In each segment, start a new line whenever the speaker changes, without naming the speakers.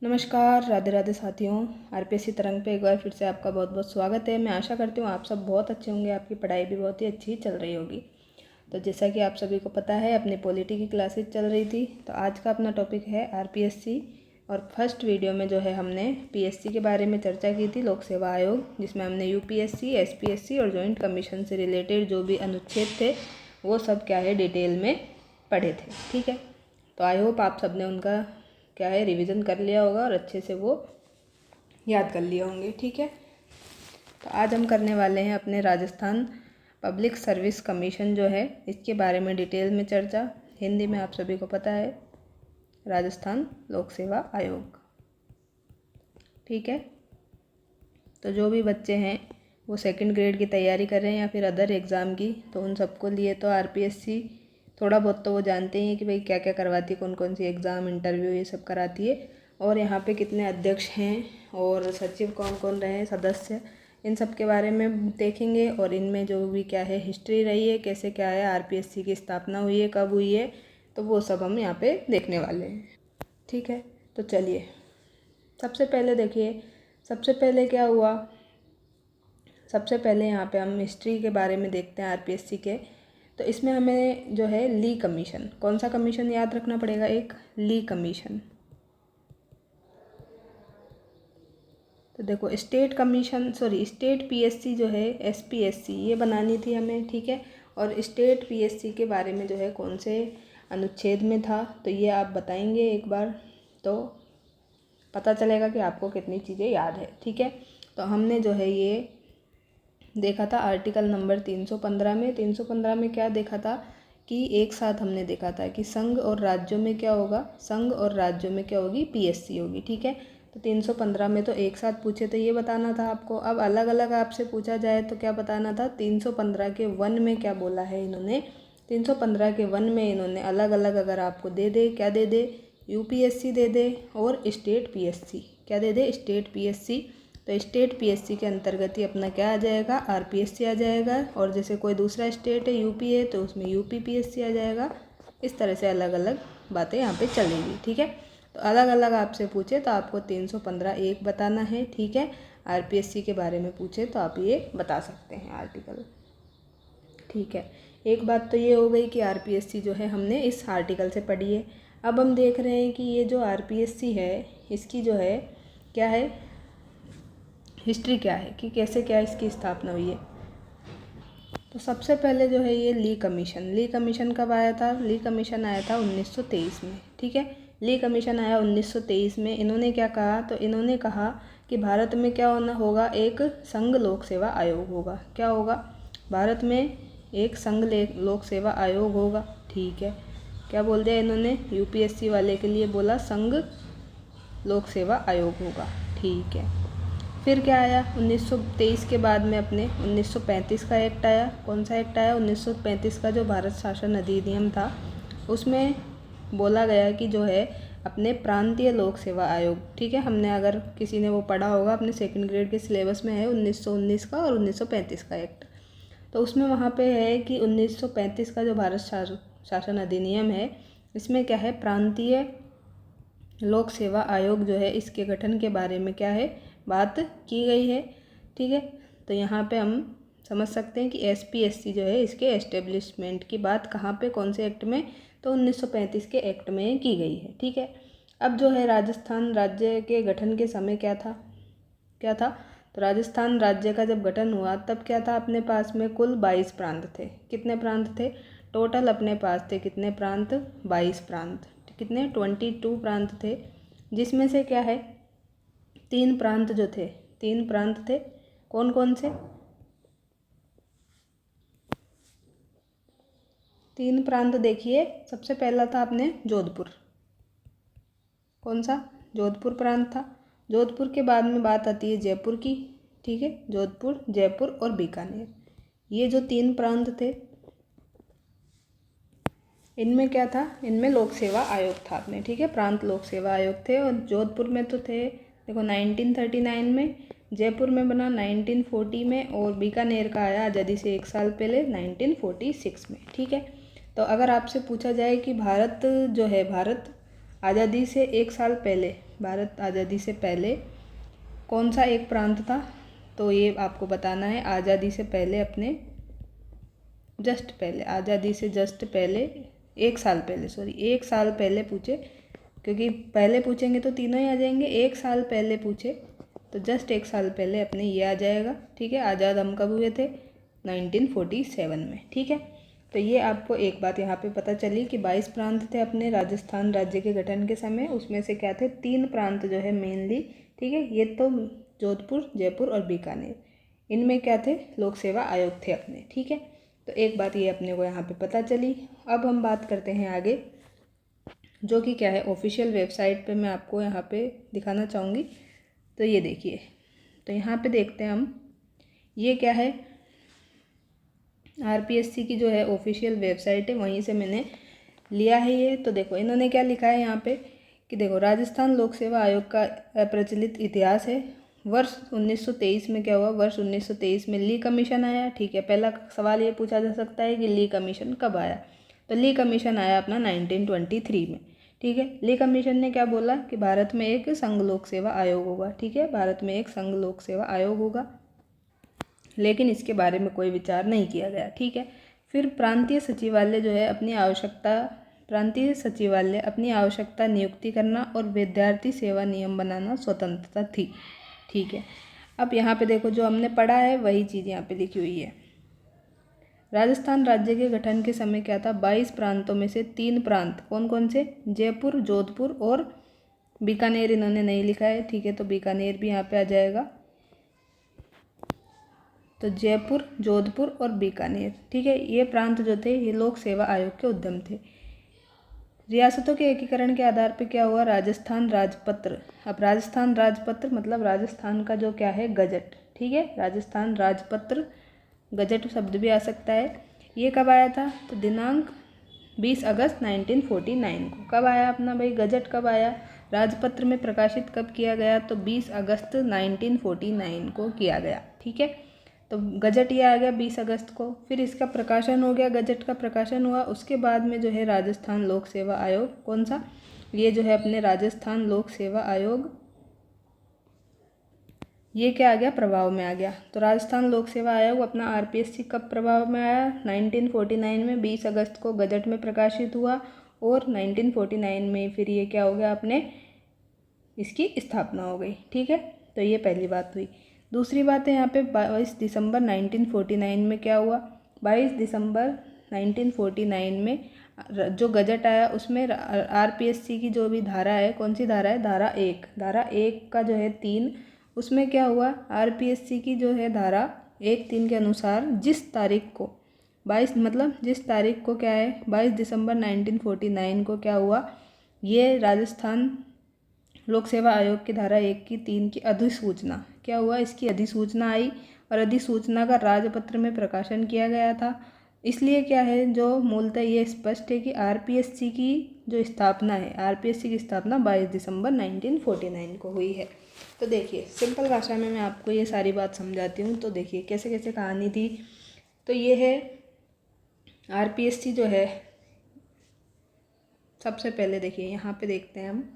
नमस्कार, राधे राधे साथियों। आरपीएससी तरंग पे एक बार फिर से आपका बहुत बहुत स्वागत है। मैं आशा करती हूँ आप सब बहुत अच्छे होंगे, आपकी पढ़ाई भी बहुत ही अच्छी चल रही होगी। तो जैसा कि आप सभी को पता है, अपनी पॉलिटी की क्लासेस चल रही थी। तो आज का अपना टॉपिक है आरपीएससी। और फर्स्ट वीडियो में जो है हमने पीएससी के बारे में चर्चा की थी, लोक सेवा आयोग, जिसमें हमने यूपीएससी, एसपीएससी और जॉइंट कमीशन से रिलेटेड जो भी अनुच्छेद थे वो सब क्या है डिटेल में पढ़े थे। ठीक है, तो आई होप आप सब ने उनका क्या है रिवीजन कर लिया होगा और अच्छे से वो याद कर लिए होंगे। ठीक है, तो आज हम करने वाले हैं अपने राजस्थान पब्लिक सर्विस कमीशन जो है इसके बारे में डिटेल में चर्चा। हिंदी में आप सभी को पता है राजस्थान लोक सेवा आयोग। ठीक है, तो जो भी बच्चे हैं वो सेकंड ग्रेड की तैयारी कर रहे हैं या फिर अदर एग्ज़ाम की, तो उन सबको लिए तो आरपीएससी थोड़ा बहुत तो वो जानते ही हैं कि भाई क्या क्या करवाती है, कौन कौन सी एग्ज़ाम, इंटरव्यू, ये सब कराती है। और यहाँ पे कितने अध्यक्ष हैं और सचिव कौन कौन रहे हैं, सदस्य, इन सब के बारे में देखेंगे। और इनमें जो भी क्या है हिस्ट्री रही है, कैसे क्या है, आरपीएससी की स्थापना हुई है, कब हुई है, तो वो सब हम यहाँ पे देखने वाले हैं। ठीक है, तो चलिए सबसे पहले देखिए, सबसे पहले क्या हुआ। सबसे पहले यहाँ पे हम हिस्ट्री के बारे में देखते हैं आरपीएससी के। तो इसमें हमें जो है ली कमीशन, कौन सा कमीशन याद रखना पड़ेगा, एक ली कमीशन। तो देखो स्टेट पीएससी जो है एसपीएससी ये बनानी थी हमें। ठीक है, और स्टेट पीएससी के बारे में जो है कौन से अनुच्छेद में था, तो ये आप बताएंगे एक बार, तो पता चलेगा कि आपको कितनी चीज़ें याद है। ठीक है, तो हमने जो है ये देखा था आर्टिकल नंबर 315 में। 315 में क्या देखा था कि एक साथ हमने देखा था कि संघ और राज्यों में क्या होगा, संघ और राज्यों में क्या होगी, पीएससी होगी। ठीक है, तो 315 में तो एक साथ पूछे तो ये बताना था आपको। अब अलग अलग आपसे पूछा जाए तो क्या बताना था, 315 के 1 में क्या बोला है इन्होंने। 315 के 1 में इन्होंने अलग अलग अगर आपको दे दे, क्या दे दे, यूपीएससी दे दे और स्टेट पीएससी, क्या दे दे, स्टेट पीएससी। तो स्टेट पीएससी के अंतर्गत ही अपना क्या आ जाएगा, आरपीएससी आ जाएगा। और जैसे कोई दूसरा स्टेट है यूपी है तो उसमें यूपी पीएससी आ जाएगा। इस तरह से अलग अलग बातें यहाँ पे चलेंगी। ठीक है, तो अलग अलग आपसे पूछे तो आपको 315 एक बताना है। ठीक है, आरपीएससी के बारे में पूछे तो आप ये बता सकते हैं आर्टिकल। ठीक है, एक बात तो ये हो गई कि आरपीएससी जो है हमने इस आर्टिकल से पढ़ी है। अब हम देख रहे हैं कि ये जो आरपीएससी है इसकी जो है क्या है हिस्ट्री, क्या है कि कैसे क्या इसकी स्थापना हुई है। तो सबसे पहले जो है ये ली कमीशन कब आया था, ली कमीशन आया था 1923 में। ठीक है, ली कमीशन आया 1923 में। इन्होंने क्या कहा, तो इन्होंने कहा कि भारत में क्या होना होगा, एक संघ लोक सेवा आयोग होगा। क्या होगा, भारत में एक संघ लोक सेवा आयोग होगा। ठीक है, क्या बोल दिया इन्होंने, यूपीएससी वाले के लिए बोला संघ लोक सेवा आयोग होगा। ठीक है, फिर क्या आया 1923 के बाद में अपने 1935 का एक्ट आया। कौन सा एक्ट आया, 1935 का जो भारत शासन अधिनियम था उसमें बोला गया कि जो है अपने प्रांतीय लोक सेवा आयोग। ठीक है, हमने अगर किसी ने वो पढ़ा होगा अपने सेकंड ग्रेड के सिलेबस में है 1919 का और 1935 का एक्ट। तो उसमें वहाँ पे है कि 1935 का जो भारत शासन अधिनियम है इसमें क्या है, प्रांतीय लोक सेवा आयोग जो है इसके गठन के बारे में क्या है बात की गई है। ठीक है, तो यहाँ पे हम समझ सकते हैं कि एसपीएससी जो है इसके एस्टेब्लिशमेंट की बात कहाँ पे, कौन से एक्ट में, तो 1935 के एक्ट में की गई है। ठीक है, अब जो है राजस्थान राज्य के गठन के समय क्या था, तो राजस्थान राज्य का जब गठन हुआ तब क्या था, अपने पास में कुल 22 प्रांत थे। कितने प्रांत थे टोटल अपने पास थे, कितने प्रांत, 22 प्रांत, कितने 22 प्रांत थे। जिसमें से क्या है 3 प्रांत जो थे, 3 प्रांत थे, कौन कौन से, 3 प्रांत देखिए। सबसे पहला था अपने जोधपुर, कौन सा, जोधपुर प्रांत था। जोधपुर के बाद में बात आती है जयपुर की। ठीक है, जोधपुर, जयपुर और बीकानेर, ये जो 3 प्रांत थे इनमें क्या था, इनमें लोक सेवा आयोग था अपने। ठीक है, प्रांत लोक सेवा आयोग थे। और जोधपुर में तो थे देखो 1939 में, जयपुर में बना 1940 में और बीकानेर का आया आज़ादी से 1 साल पहले 1946 में। ठीक है, तो अगर आपसे पूछा जाए कि भारत जो है, भारत आज़ादी से 1 साल पहले भारत आज़ादी से पहले कौन सा एक प्रांत था, तो ये आपको बताना है आज़ादी से पहले अपने जस्ट पहले, आज़ादी से जस्ट पहले, एक साल पहले पूछे, क्योंकि पहले पूछेंगे तो तीनों ही आ जाएंगे, एक साल पहले पूछे तो जस्ट एक साल पहले अपने ये आ जाएगा। ठीक है, आज़ाद हम कब हुए थे, 1947 में। ठीक है, तो ये आपको एक बात यहाँ पे पता चली कि 22 प्रांत थे अपने राजस्थान राज्य के गठन के समय, उसमें से क्या थे, 3 प्रांत जो है मेनली। ठीक है, ये तो जोधपुर, जयपुर और बीकानेर, इनमें क्या थे, लोक सेवा आयोग थे अपने। ठीक है, तो एक बात ये अपने को यहाँ पे पता चली। अब हम बात करते हैं आगे, जो कि क्या है, ऑफिशियल वेबसाइट पे मैं आपको यहाँ पे दिखाना चाहूँगी। तो ये देखिए, तो यहाँ पे देखते हैं हम, ये क्या है, आरपीएससी की जो है ऑफिशियल वेबसाइट है, वहीं से मैंने लिया है ये। तो देखो इन्होंने क्या लिखा है यहाँ पे कि देखो, राजस्थान लोक सेवा आयोग का अप्रचलित इतिहास है। वर्ष 1923 में क्या हुआ, वर्ष 1923 में ली कमीशन आया। ठीक है, पहला सवाल ये पूछा जा सकता है कि ली कमीशन कब आया, तो ली कमीशन आया अपना 1923 में। ठीक है, ली कमीशन ने क्या बोला कि भारत में एक संघ लोक सेवा आयोग होगा। ठीक है, भारत में एक संघ लोक सेवा आयोग होगा, लेकिन इसके बारे में कोई विचार नहीं किया गया। ठीक है, फिर प्रांतीय सचिवालय जो है अपनी आवश्यकता नियुक्ति करना और विद्यार्थी सेवा नियम बनाना स्वतंत्रता थी। ठीक है, अब यहाँ पे देखो, जो हमने पढ़ा है वही चीज़ यहाँ पे लिखी हुई है। राजस्थान राज्य के गठन के समय क्या था, 22 प्रांतों में से 3 प्रांत, कौन कौन से, जयपुर, जोधपुर और बीकानेर इन्होंने नहीं लिखा है। ठीक है, तो बीकानेर भी यहाँ पे आ जाएगा। तो जयपुर, जोधपुर और बीकानेर, ठीक है, ये प्रांत जो थे ये लोक सेवा आयोग के उद्यम थे। रियासतों के एकीकरण के आधार पर क्या हुआ, राजस्थान राजपत्र। अब राजस्थान राजपत्र मतलब राजस्थान का जो क्या है, गजट। ठीक है, राजस्थान राजपत्र, गजट शब्द भी आ सकता है। ये कब आया था, तो दिनांक 20 अगस्त 1949 को। कब आया अपना भाई गजट, कब आया, राजपत्र में प्रकाशित कब किया गया, तो 20 अगस्त 1949 को किया गया। ठीक है, तो गजट ये आ गया 20 अगस्त को। फिर इसका प्रकाशन हो गया, गजट का प्रकाशन हुआ, उसके बाद में जो है राजस्थान लोक सेवा आयोग, कौन सा, ये जो है अपने राजस्थान लोक सेवा आयोग, ये क्या आ गया, प्रभाव में आ गया। तो राजस्थान लोक सेवा आयोग अपना आरपीएससी कब प्रभाव में आया, 1949 में 20 अगस्त को गजट में प्रकाशित हुआ, और 1949 में फिर ये क्या हो गया, अपने इसकी स्थापना हो गई। ठीक है, तो ये पहली बात हुई। दूसरी बात है यहाँ पे 22 दिसंबर 1949 में क्या हुआ, 22 दिसंबर 1949 में जो गजट आया उसमें आरपीएससी की जो भी धारा है, कौन सी धारा है, धारा एक का जो है 3, उसमें क्या हुआ, आरपीएससी की जो है धारा 1(3) के अनुसार जिस तारीख को 22 मतलब जिस तारीख को क्या है, 22 दिसंबर 1949 को क्या हुआ, ये राजस्थान लोक सेवा आयोग की धारा 1(3) की अधिसूचना, क्या हुआ, इसकी अधिसूचना आई, और अधिसूचना का राजपत्र में प्रकाशन किया गया था। इसलिए क्या है, जो मूलतः ये स्पष्ट है कि आरपीएससी की जो स्थापना है, आरपीएससी की स्थापना 22 दिसंबर 1949 को हुई है। तो देखिए सिंपल भाषा में मैं आपको ये सारी बात समझाती हूँ। तो देखिए कैसे कैसे कहानी थी। तो ये है आरपीएससी जो है, सबसे पहले देखिए यहाँ पे देखते हैं हम,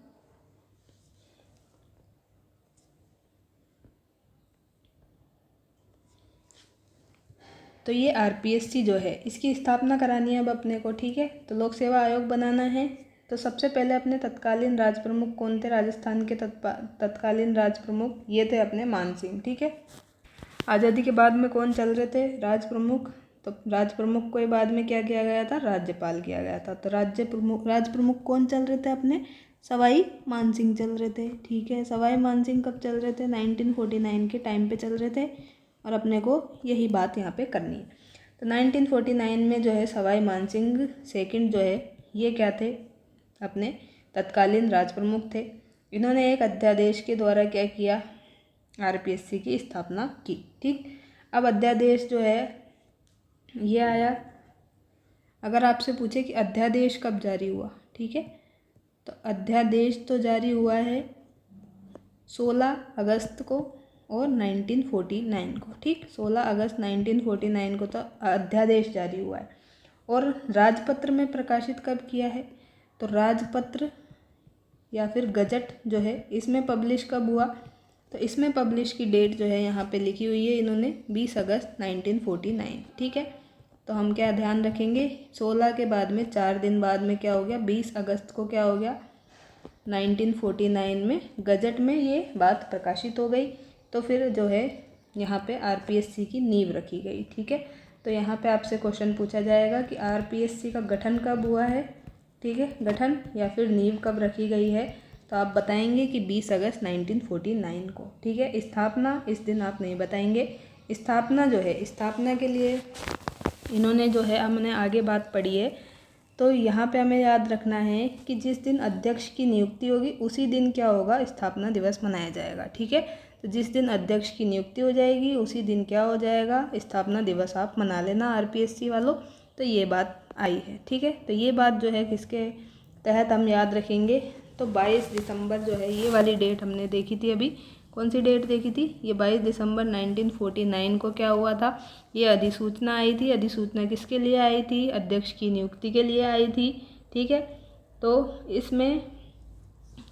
तो ये आरपीएससी जो है इसकी स्थापना करानी है अब अपने को। ठीक है, तो लोक सेवा आयोग बनाना है। तो सबसे पहले अपने तत्कालीन राज प्रमुख कौन थे, राजस्थान के तत्कालीन राज प्रमुख ये थे अपने मान सिंह। ठीक है, आज़ादी के बाद में कौन चल रहे थे, राज प्रमुख। तो राज प्रमुख को बाद में क्या किया गया था, राज्यपाल किया गया था। तो राज प्रमुख कौन चल रहे थे अपने, सवाई मान सिंह चल रहे थे। ठीक है, सवाई मान सिंह कब चल रहे थे, 1949 के टाइम पे चल रहे थे, और अपने को यही बात यहाँ पे करनी है। तो 1949 में जो है सवाई मान सिंह सेकंड जो है ये क्या थे, अपने तत्कालीन राज प्रमुख थे। इन्होंने एक अध्यादेश के द्वारा क्या किया, आरपीएससी की स्थापना की। ठीक, अब अध्यादेश जो है ये आया। अगर आपसे पूछे कि अध्यादेश कब जारी हुआ, ठीक है, तो अध्यादेश तो जारी हुआ है 16 अगस्त को और 1949 को। ठीक, 16 अगस्त 1949 को तो अध्यादेश जारी हुआ है। और राजपत्र में प्रकाशित कब किया है, तो राजपत्र या फिर गजट जो है इसमें पब्लिश कब हुआ, तो इसमें पब्लिश की डेट जो है यहाँ पे लिखी हुई है इन्होंने 20 अगस्त 1949। ठीक है, तो हम क्या ध्यान रखेंगे, 16 के बाद में 4 दिन बाद में क्या हो गया, 20 अगस्त को क्या हो गया, 1949 में गजट में ये बात प्रकाशित हो गई। तो फिर जो है यहाँ पे आरपीएससी की नींव रखी गई। ठीक है, तो यहाँ पे आपसे क्वेश्चन पूछा जाएगा कि आरपीएससी का गठन कब हुआ है। ठीक है, गठन या फिर नींव कब रखी गई है, तो आप बताएंगे कि 20 अगस्त 1949 को। ठीक है, स्थापना इस दिन आप नहीं बताएंगे। स्थापना जो है, स्थापना के लिए इन्होंने जो है, हमने आगे बात पढ़ी है, तो यहाँ पे हमें याद रखना है कि जिस दिन अध्यक्ष की नियुक्ति होगी उसी दिन क्या होगा, स्थापना दिवस मनाया जाएगा। ठीक है, तो जिस दिन अध्यक्ष की नियुक्ति हो जाएगी उसी दिन क्या हो जाएगा, स्थापना दिवस आप मना लेना आरपीएससी वालों। तो ये बात आई है। ठीक है, तो ये बात जो है किसके तहत हम याद रखेंगे, तो 22 दिसंबर जो है, ये वाली डेट हमने देखी थी अभी। कौन सी डेट देखी थी, ये 22 दिसंबर 1949 को क्या हुआ था, ये अधिसूचना आई थी। अधिसूचना किसके लिए आई थी, अध्यक्ष की नियुक्ति के लिए आई थी। ठीक है, तो इसमें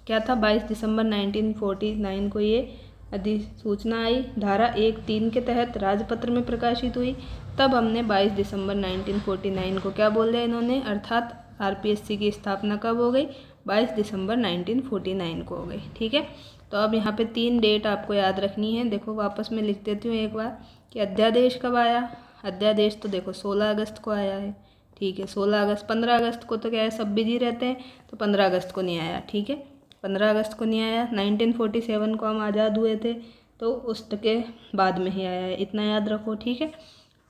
क्या था, 22 दिसंबर 1949 को ये अधिसूचना आई, धारा 1(3) के तहत राजपत्र में प्रकाशित हुई। तब हमने 22 दिसंबर 1949 को क्या बोल दिया इन्होंने, अर्थात आरपीएससी की स्थापना कब हो गई, 22 दिसंबर 1949 को हो गई। ठीक है, तो अब यहाँ पे 3 डेट आपको याद रखनी है। देखो वापस मैं लिख देती हूँ एक बार कि अध्यादेश कब आया। अध्यादेश तो देखो 16 अगस्त को आया है। ठीक है, 16 अगस्त, 15 अगस्त को तो क्या है सब बिजी रहते हैं, तो 15 अगस्त को नहीं आया। ठीक है, 15 अगस्त को नहीं आया। 1947 को हम आज़ाद हुए थे, तो उसके बाद में ही आया है, इतना याद रखो। ठीक है,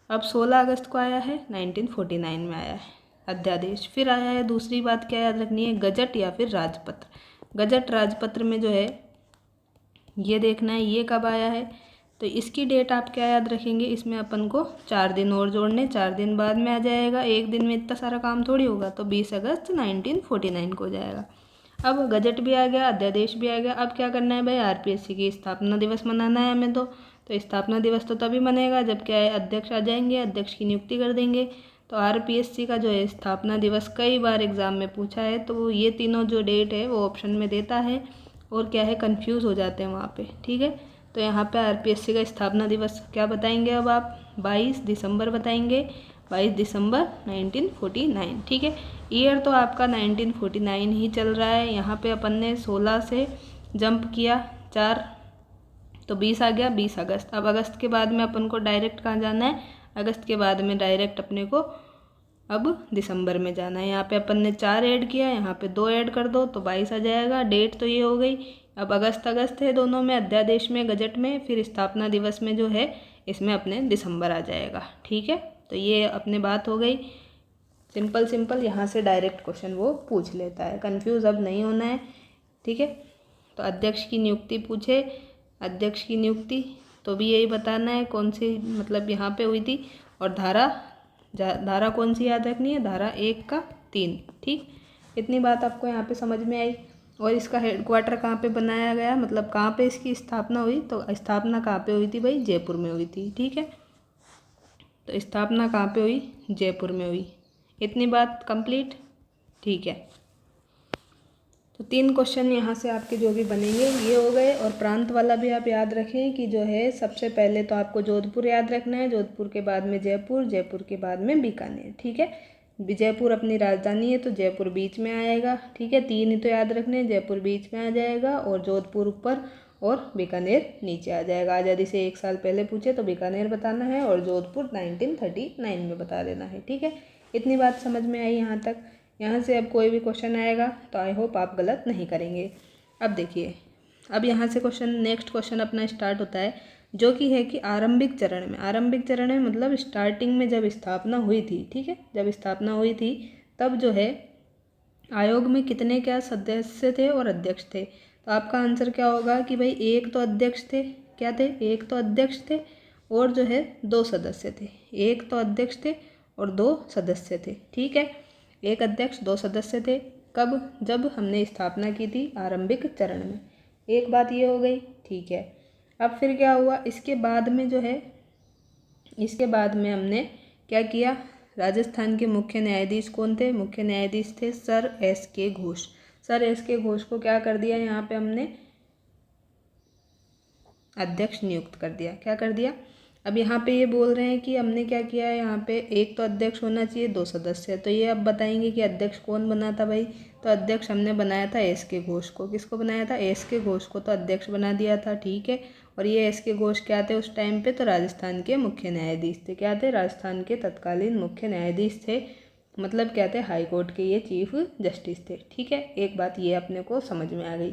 अब 16 अगस्त को आया है, 1949 में आया है अध्यादेश। फिर आया है, दूसरी बात क्या याद रखनी है, गजट या फिर राजपत्र। गजट राजपत्र में जो है ये देखना है ये कब आया है, तो इसकी डेट आप क्या याद रखेंगे, इसमें अपन को 4 दिन और जोड़ने, 4 दिन बाद में आ जाएगा, एक दिन में इतना सारा काम थोड़ी होगा, तो 20 अगस्त 1949 को हो जाएगा। अब गजट भी आ गया, अध्यादेश भी आ गया, अब क्या करना है भाई, आरपीएससी की स्थापना दिवस मनाना है हमें। तो स्थापना दिवस तो तभी मनेगा जब क्या है, अध्यक्ष आ जाएंगे, अध्यक्ष की नियुक्ति कर देंगे। तो आरपीएससी का जो है स्थापना दिवस कई बार एग्जाम में पूछा है, तो ये तीनों जो डेट है वो ऑप्शन में देता है, और क्या है कंफ्यूज हो जाते हैं वहाँ पे। ठीक है, तो यहाँ पे आरपीएससी का स्थापना दिवस क्या बताएंगे, अब आप 22 दिसंबर बताएंगे, 22 दिसंबर 1949। ठीक है, ईयर तो आपका 1949 ही चल रहा है। यहाँ पे अपन ने 16 से जंप किया 4, तो 20 आ गया, 20 अगस्त। अब अगस्त के बाद में अपन को डायरेक्ट कहाँ जाना है, अगस्त के बाद में डायरेक्ट अपने को अब दिसंबर में जाना है। यहाँ पे अपन ने 4 ऐड किया, यहाँ पे 2 ऐड कर दो तो 22 आ जाएगा। डेट तो ये हो गई। अब अगस्त अगस्त है दोनों में, अध्यादेश में, गजट में, फिर स्थापना दिवस में जो है इसमें अपने दिसंबर आ जाएगा। ठीक है, तो ये अपने बात हो गई। सिंपल सिंपल यहाँ से डायरेक्ट क्वेश्चन वो पूछ लेता है, कंफ्यूज अब नहीं होना है। ठीक है, तो अध्यक्ष की नियुक्ति पूछे, अध्यक्ष की नियुक्ति तो भी यही बताना है कौन सी मतलब यहाँ पे हुई थी, और धारा कौन सी याद रखनी है, धारा 1 का 3। ठीक, इतनी बात आपको यहाँ पे समझ में आई। और इसका हेडक्वार्टर कहाँ पे बनाया गया, मतलब कहाँ पे इसकी स्थापना हुई, तो स्थापना कहाँ पे हुई थी भाई, जयपुर में हुई थी। ठीक है, तो स्थापना कहाँ पे हुई, जयपुर में हुई। इतनी बात कंप्लीट। ठीक है, तो 3 क्वेश्चन यहाँ से आपके जो भी बनेंगे ये हो गए। और प्रांत वाला भी आप याद रखें कि जो है सबसे पहले तो आपको जोधपुर याद रखना है, जोधपुर के बाद में जयपुर, जयपुर के बाद में बीकानेर। ठीक है, जयपुर अपनी राजधानी है तो जयपुर बीच में आएगा। ठीक है, 3 ही तो याद रखने हैं, जयपुर बीच में आ जाएगा और जोधपुर ऊपर और बीकानेर नीचे आ जाएगा। आज़ादी से 1 साल पहले पूछे तो बीकानेर बताना है और जोधपुर 1939 में बता देना है। ठीक है, इतनी बात समझ में आई यहाँ तक। यहाँ से अब कोई भी क्वेश्चन आएगा तो आई होप आप गलत नहीं करेंगे। अब देखिए, अब यहाँ से नेक्स्ट क्वेश्चन अपना स्टार्ट होता है, जो कि है कि आरंभिक चरण में मतलब स्टार्टिंग में जब स्थापना हुई थी। ठीक है, जब स्थापना हुई थी तब जो है आयोग में कितने क्या सदस्य थे और अध्यक्ष थे। तो आपका आंसर क्या होगा कि भाई एक तो अध्यक्ष थे, क्या थे, एक तो अध्यक्ष थे और जो है 2 सदस्य थे। एक तो अध्यक्ष थे और 2 सदस्य थे। ठीक है, एक अध्यक्ष 2 सदस्य थे। कब, जब हमने स्थापना की थी आरंभिक चरण में। एक बात ये हो गई। ठीक है, अब फिर क्या हुआ, इसके बाद में जो है, इसके बाद में हमने क्या किया, राजस्थान के मुख्य न्यायाधीश कौन थे, मुख्य न्यायाधीश थे sir S.K. Ghosh. Sir S के घोष को क्या कर दिया, यहाँ पे हमने अध्यक्ष नियुक्त कर दिया। क्या कर दिया, अब यहाँ पे ये बोल रहे हैं कि हमने क्या किया है, यहाँ पे एक तो अध्यक्ष होना चाहिए, 2 सदस्य। तो ये अब बताएंगे कि अध्यक्ष कौन बना था भाई। तो अध्यक्ष हमने बनाया था एस के घोष को। किसको बनाया था, एस के घोष को तो अध्यक्ष बना दिया था, ठीक है। और ये एस के घोष क्या थे उस टाइम पे, तो राजस्थान के मुख्य न्यायाधीश थे। क्या थे, राजस्थान के तत्कालीन मुख्य न्यायाधीश थे, मतलब क्या थे, हाई कोर्ट के ये चीफ जस्टिस थे, ठीक है। एक बात ये अपने को समझ में आ गई।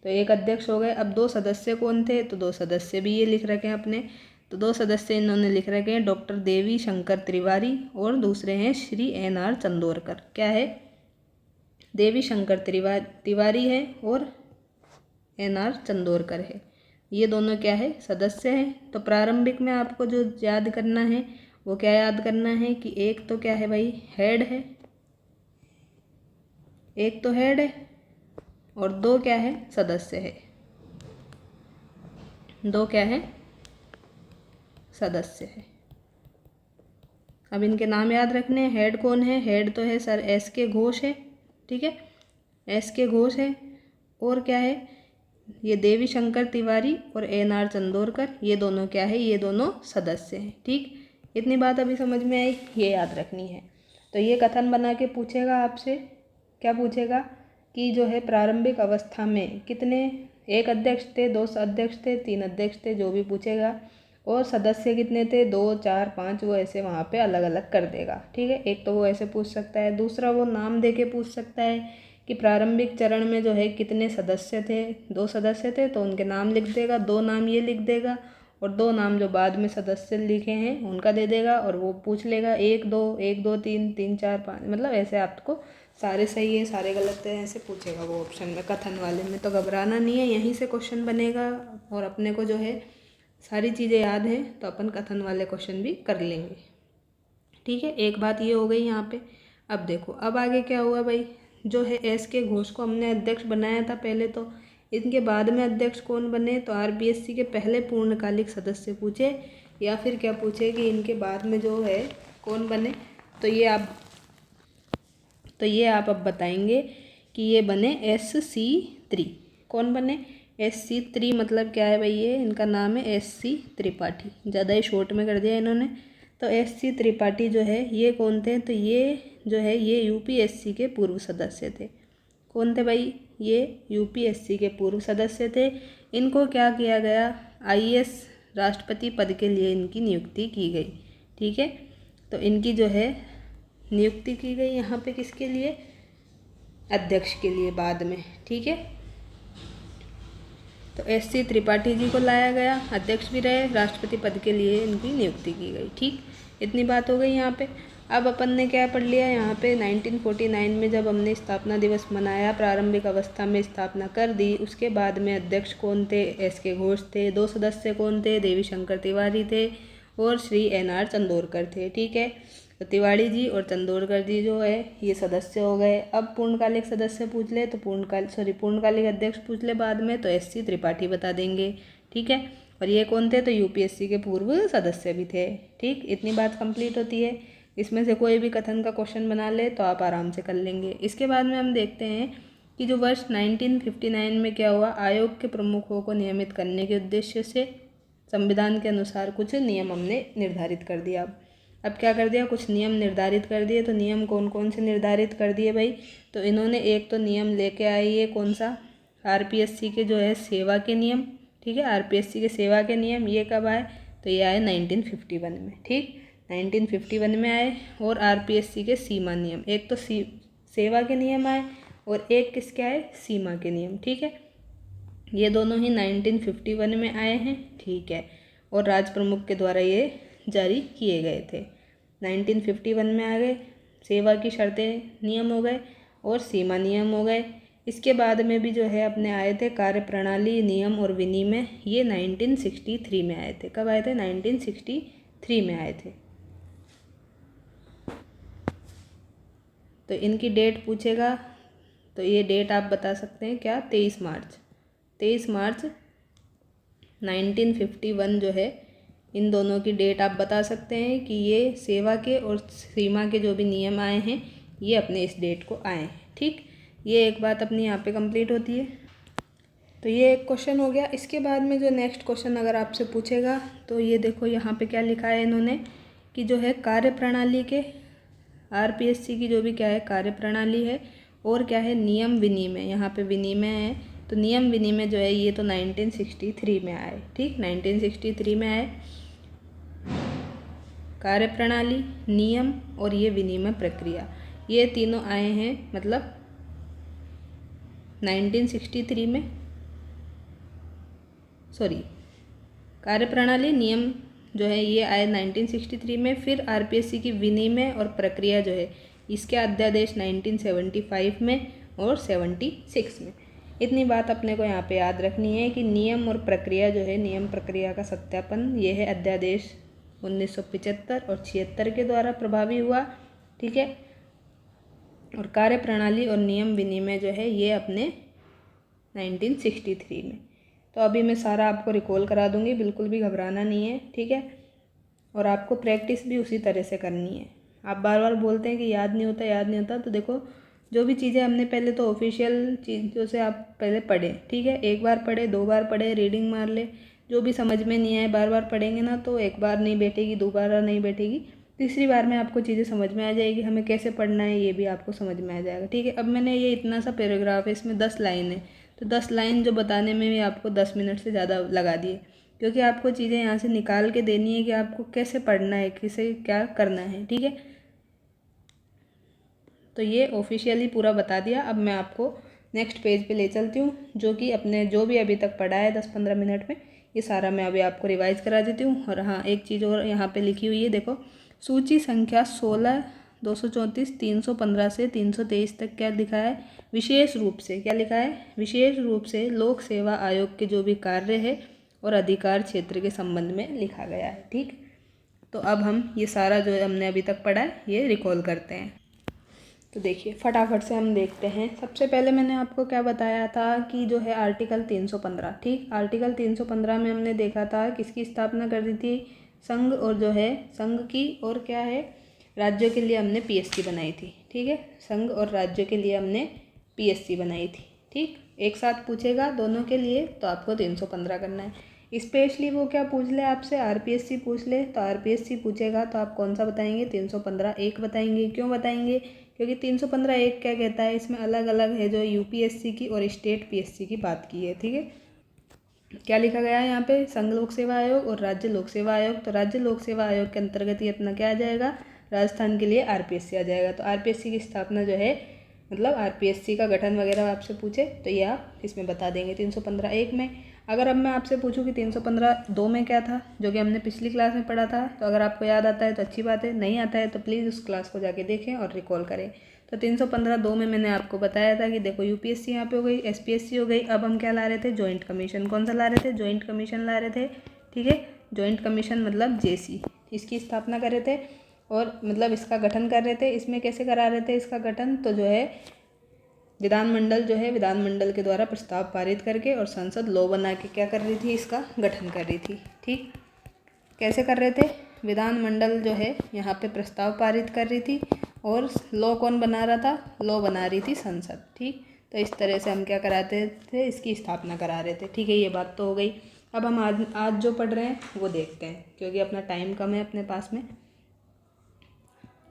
तो एक अध्यक्ष हो गए। अब 2 सदस्य कौन थे, तो 2 सदस्य भी ये लिख रखे हैं अपने। तो 2 सदस्य इन्होंने लिख रखे हैं, डॉक्टर देवी शंकर तिवारी और दूसरे हैं श्री NR चंदोरकर। क्या है, देवी शंकर तिवारी है और NR चंदोरकर है। ये दोनों क्या है, सदस्य हैं। तो प्रारंभिक में आपको जो याद करना है वो क्या याद करना है कि एक तो क्या है भाई, हेड है, एक तो हेड है और 2 क्या है, सदस्य है। 2 क्या है, सदस्य है। अब इनके नाम याद रखने हैं। हेड कौन है, हेड तो है सर एस के घोष है, ठीक है, एस के घोष है। और क्या है, ये देवी शंकर तिवारी और NR चंदोरकर, ये दोनों क्या है, ये दोनों सदस्य हैं, ठीक। इतनी बात अभी समझ में आई, ये याद रखनी है। तो ये कथन बना के पूछेगा आपसे, क्या पूछेगा कि जो है प्रारंभिक अवस्था में कितने, एक अध्यक्ष थे, 2 अध्यक्ष थे, 3 अध्यक्ष थे, जो भी पूछेगा। और सदस्य कितने थे, 2, 4, 5, वो ऐसे वहाँ पे अलग अलग कर देगा, ठीक है। एक तो वो ऐसे पूछ सकता है, दूसरा वो नाम दे के पूछ सकता है कि प्रारंभिक चरण में जो है कितने सदस्य थे, 2 सदस्य थे, तो उनके नाम लिख देगा, 2 नाम ये लिख देगा और 2 नाम जो बाद में सदस्य लिखे हैं उनका दे देगा। और वो पूछ लेगा 1 2 1 2 3 3 4 5, मतलब ऐसे आपको सारे सही है सारे गलत है ऐसे पूछेगा वो ऑप्शन में, कथन वाले में। तो घबराना नहीं है, यहीं से क्वेश्चन बनेगा। और अपने को जो है सारी चीज़ें याद हैं तो अपन कथन वाले क्वेश्चन भी कर लेंगे, ठीक है। एक बात ये हो गई यहाँ पे। अब देखो अब आगे क्या हुआ भाई, जो है एस के घोष को हमने अध्यक्ष बनाया था पहले, तो इनके बाद में अध्यक्ष कौन बने, तो RPSC के पहले पूर्णकालिक सदस्य पूछे या फिर क्या पूछे कि इनके बाद में जो है कौन बने। तो ये आप अब बताएंगे कि ये बने SC3। कौन बने, SC3 मतलब क्या है भाई, ये इनका नाम है SC त्रिपाठी, ज़्यादा ही शॉर्ट में कर दिया इन्होंने। तो SC त्रिपाठी जो है ये कौन थे, तो ये जो है ये UPSC के पूर्व सदस्य थे। कौन थे भाई, ये UPSC के पूर्व सदस्य थे। इनको क्या किया गया, IAS राष्ट्रपति पद के लिए इनकी नियुक्ति की गई, ठीक है। तो इनकी जो है नियुक्ति की गई यहाँ पे किसके लिए, अध्यक्ष के लिए बाद में, ठीक है। तो SC त्रिपाठी जी को लाया गया, अध्यक्ष भी रहे, राष्ट्रपति पद के लिए इनकी नियुक्ति की गई, ठीक। इतनी बात हो गई यहाँ पे। अब अपन ने क्या पढ़ लिया यहाँ पे, 1949 में जब हमने स्थापना दिवस मनाया, प्रारंभिक अवस्था में स्थापना कर दी, उसके बाद में अध्यक्ष कौन थे, एस के घोष थे, 2 सदस्य कौन थे, देवी शंकर तिवारी थे और श्री NR चंदोरकर थे, ठीक है। तो तिवारी जी और चंदोरकर जी जो है ये सदस्य हो गए। अब पूर्णकालिक सदस्य पूछ ले तो पूर्णकालिक अध्यक्ष पूछ ले बाद में, तो SC त्रिपाठी बता देंगे, ठीक है। और ये कौन थे, तो UPSC के पूर्व सदस्य भी थे, ठीक। इतनी बात कंप्लीट होती है। इसमें से कोई भी कथन का क्वेश्चन बना ले तो आप आराम से कर लेंगे। इसके बाद में हम देखते हैं कि जो वर्ष 1959 में क्या हुआ, आयोग के प्रमुखों को नियमित करने के उद्देश्य से संविधान के अनुसार कुछ नियम हमने निर्धारित कर दिया। अब क्या कर दिया, कुछ नियम निर्धारित कर दिए। तो नियम कौन कौन से निर्धारित कर दिए भाई, तो इन्होंने एक तो नियम लेके आई है, कौन सा, RPSC के जो है सेवा के नियम, ठीक है। RPSC के सेवा के नियम ये कब आए, तो ये आए 1951 में, ठीक, 1951 में आए। और RPSC के सीमा नियम, एक तो सेवा के नियम आए और एक किसके आए, सीमा के नियम, ठीक है। ये दोनों ही 1951 में आए हैं, ठीक है। और राज प्रमुख के द्वारा ये जारी किए गए थे। 1951 में आ गए, सेवा की शर्तें नियम हो गए और सीमा नियम हो गए। इसके बाद में भी जो है अपने आए थे कार्य प्रणाली नियम और विनिमय, ये 1963 में आए थे। कब आए थे, 1963 में आए थे। तो इनकी डेट पूछेगा तो ये डेट आप बता सकते हैं क्या, 23 मार्च 1951 जो है, इन दोनों की डेट आप बता सकते हैं कि ये सेवा के और सीमा के जो भी नियम आए हैं ये अपने इस डेट को आए हैं, ठीक। ये एक बात अपनी यहाँ पे कंप्लीट होती है। तो ये एक क्वेश्चन हो गया। इसके बाद में जो नेक्स्ट क्वेश्चन अगर आपसे पूछेगा तो ये देखो यहाँ पे क्या लिखा है इन्होंने कि जो है कार्यप्रणाली के आरपीएससी की जो भी क्या है कार्यप्रणाली है और क्या है नियम विनिमय, यहाँ पे विनिमय है तो नियम विनिमय जो है ये तो 1963 में आए। ठीक, 1963 में आए। कार्यप्रणाली, नियम और ये विनिमय प्रक्रिया, ये तीनों आए हैं मतलब 1963 में। सॉरी, कार्यप्रणाली, नियम जो है ये आए 1963 में। फिर आरपीएससी की विनिमय और प्रक्रिया जो है इसके अध्यादेश 1975 में और 76 में। इतनी बात अपने को यहाँ पे याद रखनी है कि नियम और प्रक्रिया जो है, नियम प्रक्रिया का सत्यापन ये है अध्यादेश 1975 और 76 के द्वारा प्रभावी हुआ। ठीक है, और कार्यप्रणाली और नियम विनिमय जो है ये अपने 1963 में। तो अभी मैं सारा आपको रिकॉल करा दूंगी, बिल्कुल भी घबराना नहीं है। ठीक है, और आपको प्रैक्टिस भी उसी तरह से करनी है। आप बार बार बोलते हैं कि याद नहीं होता, याद नहीं होता, तो देखो जो भी चीज़ें हमने पहले तो ऑफिशियल चीज़ों से आप पहले पढ़े। ठीक है, एक बार पढ़े, दो बार पढ़े, रीडिंग मार ले। जो भी समझ में नहीं आए बार बार पढ़ेंगे ना तो एक बार नहीं बैठेगी, दोबारा नहीं बैठेगी, तीसरी बार में आपको चीज़ें समझ में आ जाएगी। हमें कैसे पढ़ना है ये भी आपको समझ में आ जाएगा। ठीक है, अब मैंने ये इतना सा पैराग्राफ है, इसमें 10 लाइन है, तो 10 लाइन जो बताने में भी आपको 10 मिनट से ज़्यादा लगा दिए, क्योंकि आपको चीज़ें यहाँ से निकाल के देनी है कि आपको कैसे पढ़ना है, किसे क्या करना है। ठीक है, तो ये ऑफिशियली पूरा बता दिया। अब मैं आपको नेक्स्ट पेज पे ले चलती हूँ, जो कि अपने जो भी अभी तक पढ़ा है 10-15 मिनट में, ये सारा मैं अभी आपको रिवाइज करा देती हूँ। और हाँ, एक चीज़ और यहाँ पे लिखी हुई है, देखो सूची संख्या 16, 234, 315 से 323 तक क्या लिखा है, विशेष रूप से क्या लिखा है, विशेष रूप से लोक सेवा आयोग के जो भी कार्य है और अधिकार क्षेत्र के संबंध में लिखा गया है। ठीक, तो अब हम ये सारा जो हमने अभी तक पढ़ा है ये रिकॉल करते हैं। तो देखिए फटाफट से हम देखते हैं। सबसे पहले मैंने आपको क्या बताया था कि जो है आर्टिकल 315। ठीक, आर्टिकल 315 में हमने देखा था किसकी स्थापना कर दी थी, संघ और जो है संघ की, और क्या है राज्यों के लिए हमने पीएससी बनाई थी। ठीक है, संघ और राज्यों के लिए हमने पीएससी बनाई थी। ठीक, एक साथ पूछेगा दोनों के लिए तो आपको 315 करना है। स्पेशली वो क्या पूछ ले आपसे, आरपीएससी पूछ ले, तो आरपीएससी पूछेगा तो आप कौन सा बताएंगे, 315 एक बताएंगे। क्यों बताएंगे, क्योंकि 315 एक क्या कहता है, इसमें अलग अलग है जो यूपीएससी की और स्टेट पीएससी की बात की है। ठीक है, क्या लिखा गया है यहाँ पे, संघ लोक सेवा आयोग और राज्य लोक सेवा आयोग। तो राज्य लोक सेवा आयोग के अंतर्गत ये अपना क्या आ जाएगा, राजस्थान के लिए आरपीएससी आ जाएगा। तो आरपीएससी की स्थापना जो है मतलब आरपीएससी का गठन वगैरह आपसे पूछे तो ये आप इसमें बता देंगे 315 एक में। अगर अब मैं आपसे पूछूं कि 315 दो में क्या था, जो कि हमने पिछली क्लास में पढ़ा था, तो अगर आपको याद आता है तो अच्छी बात है, नहीं आता है तो प्लीज़ उस क्लास को जाके देखें और रिकॉल करें। तो 315 दो में मैंने आपको बताया था कि देखो यूपीएससी यहाँ पे हो गई, एसपीएससी हो गई। अब हम क्या ला रहे थे, जॉइंट कमीशन। कौन सा ला रहे थे, जॉइंट कमीशन ला रहे थे। ठीक है, जॉइंट कमीशन मतलब जेसी, इसकी स्थापना कर रहे थे और मतलब इसका गठन कर रहे थे। इसमें कैसे करा रहे थे इसका गठन, तो जो है विधानमंडल जो है, विधानमंडल के द्वारा प्रस्ताव पारित करके और संसद लॉ बना के क्या कर रही थी, इसका गठन कर रही थी। ठीक, कैसे कर रहे थे, विधानमंडल जो है यहाँ पे प्रस्ताव पारित कर रही थी और लॉ कौन बना रहा था, लॉ बना रही थी संसद। ठीक, तो इस तरह से हम क्या कराते थे, इसकी स्थापना करा रहे थे। ठीक है, ये बात तो हो गई। अब हम आज जो पढ़ रहे हैं वो देखते हैं, क्योंकि अपना टाइम कम है अपने पास में।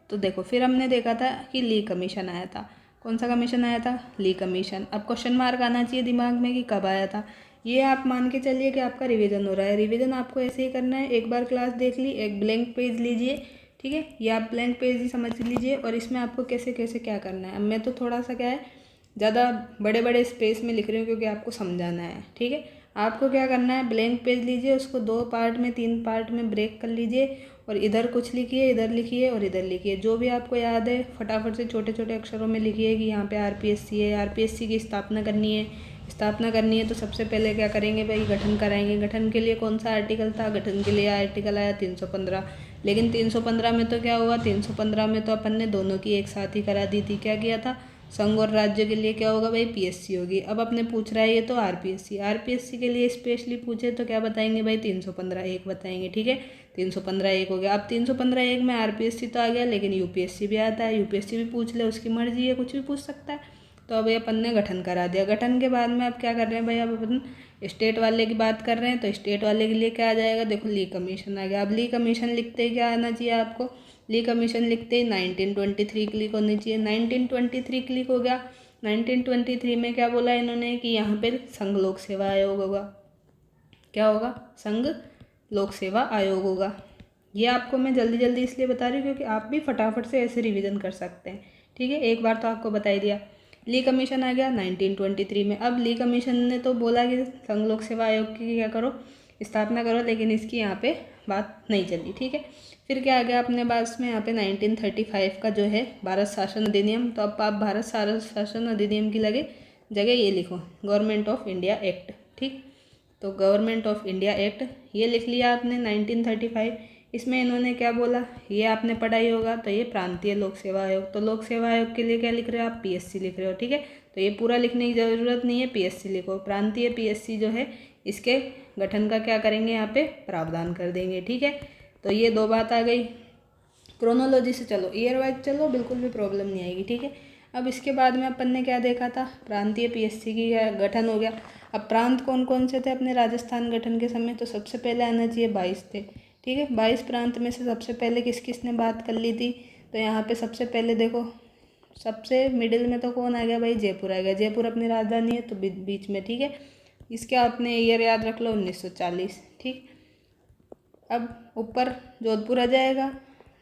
तो देखो फिर हमने देखा था कि ली कमीशन आया था। कौन सा कमीशन आया था, ली कमीशन। अब क्वेश्चन मार्क आना चाहिए दिमाग में कि कब आया था। ये आप मान के चलिए कि आपका रिवीजन हो रहा है। रिवीजन आपको ऐसे ही करना है, एक बार क्लास देख ली, एक ब्लैंक पेज लीजिए। ठीक है, ये आप ब्लैंक पेज ही समझ लीजिए और इसमें आपको कैसे कैसे क्या करना है। अब मैं तो थोड़ा सा क्या है ज़्यादा बड़े बड़े स्पेस में लिख रही हूँ क्योंकि आपको समझाना है। ठीक है, आपको क्या करना है, ब्लैंक पेज लीजिए, उसको 2 पार्ट में 3 पार्ट में ब्रेक कर लीजिए और इधर कुछ लिखिए, इधर लिखिए और इधर लिखिए। जो भी आपको याद है फटाफट से छोटे छोटे अक्षरों में लिखिए कि यहाँ पे आरपीएससी है, आरपीएससी की स्थापना करनी है। स्थापना करनी है तो सबसे पहले क्या करेंगे भाई, गठन कराएंगे। गठन के लिए कौन सा आर्टिकल था, गठन के लिए आर्टिकल आया 315। लेकिन 315 में तो क्या हुआ, 315 में तो अपन ने दोनों की एक साथ ही करा दी थी। क्या किया था, संघ और राज्य के लिए क्या होगा भाई, पीएससी होगी। अब अपने पूछ रहा है ये तो आरपीएससी, आरपीएससी के लिए स्पेशली पूछे तो क्या बताएंगे भाई, 315 एक बताएंगे। ठीक है, 315 एक हो गया। अब 315 एक में आरपीएससी तो आ गया, लेकिन यूपीएससी भी आता है, यूपीएससी भी पूछ ले, उसकी मर्जी है, कुछ भी पूछ सकता है। तो अब ये अपन ने गठन करा दिया। गठन के बाद में अब क्या कर रहे हैं भाई, अब अपन स्टेट वाले की बात कर रहे हैं। तो स्टेट वाले के लिए क्या आ जाएगा, देखो ली कमीशन आ गया। अब ली कमीशन लिखते ही क्या आना चाहिए आपको, ली कमीशन लिखते ही 1923 क्लिक होनी चाहिए। 1923 क्लिक हो गया। 1923 में क्या बोला इन्होंने कि यहाँ पे संघ लोक सेवा आयोग होगा। क्या होगा, संघ लोक सेवा आयोग होगा। ये आपको मैं जल्दी जल्दी इसलिए बता रही हूँ क्योंकि आप भी फटाफट से ऐसे रिवीजन कर सकते हैं। ठीक है, एक बार तो आपको बता ही दिया। ली कमीशन आ गया 1923 में। अब ली कमीशन ने तो बोला कि संघ लोक सेवा आयोग की क्या करो, स्थापना करो, लेकिन इसकी यहाँ पे बात नहीं चली। ठीक है, फिर क्या आ गया अपने पास में यहाँ पे 1935 का जो है भारत शासन अधिनियम। तो अब आप भारत शासन अधिनियम की जगह ये लिखो, गवर्नमेंट ऑफ इंडिया एक्ट। ठीक, तो गवर्नमेंट ऑफ इंडिया एक्ट ये लिख लिया आपने 1935। इसमें इन्होंने क्या बोला, ये आपने पढ़ा ही होगा। तो ये प्रांतीय लोक सेवा आयोग, तो लोक सेवा आयोग के लिए क्या लिख रहे हो आप, पीएससी लिख रहे हो। ठीक है, तो ये पूरा लिखने की ज़रूरत नहीं है, पीएससी लिखो। प्रांतीय पीएससी जो है इसके गठन का क्या करेंगे, यहाँ पे प्रावधान कर देंगे। ठीक है, तो ये दो बात आ गई। क्रोनोलॉजी से चलो, ईयर वाइज चलो, बिल्कुल भी प्रॉब्लम नहीं आएगी। ठीक है, अब इसके बाद में अपन ने क्या देखा था, प्रांतीय पीएससी की गठन हो गया। अब प्रांत कौन कौन से थे अपने राजस्थान गठन के समय, तो सबसे पहले आना चाहिए 22 थे। ठीक है, 22 प्रांत में से सबसे पहले किस किस ने बात कर ली थी, तो यहाँ पे सबसे पहले देखो, सबसे मिडिल में तो कौन आ गया भाई, जयपुर आ गया। जयपुर अपनी राजधानी है तो बीच में। ठीक है, इसके आपने ईयर याद रख लो 1940। ठीक, अब ऊपर जोधपुर आ जाएगा।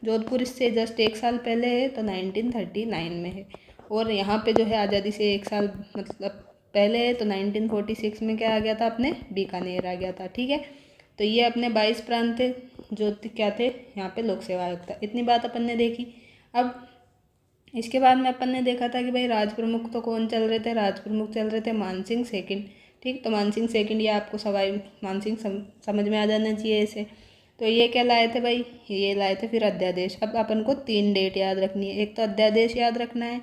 जोधपुर इससे जस्ट एक साल पहले है तो 1939 में है। और यहाँ पे जो है आज़ादी से एक साल मतलब पहले है तो 1946 में क्या आ गया था, अपने बीकानेर आ गया था। ठीक है, तो ये अपने 22 प्रांत थे जो क्या थे, यहाँ पे लोक सेवा आयोग था। इतनी बात अपन ने देखी। अब इसके बाद में अपन ने देखा था कि भाई राज प्रमुख तो कौन चल रहे थे, राज प्रमुख चल रहे थे मानसिंह सेकंड। ठीक, तो मानसिंह सेकंड, ये आपको सवाई मानसिंह समझ में आ जाना चाहिए ऐसे। तो ये क्या लाए थे भाई, ये लाए थे फिर अध्यादेश। अब अपन को 3 डेट याद रखनी है, एक तो अध्यादेश याद रखना है,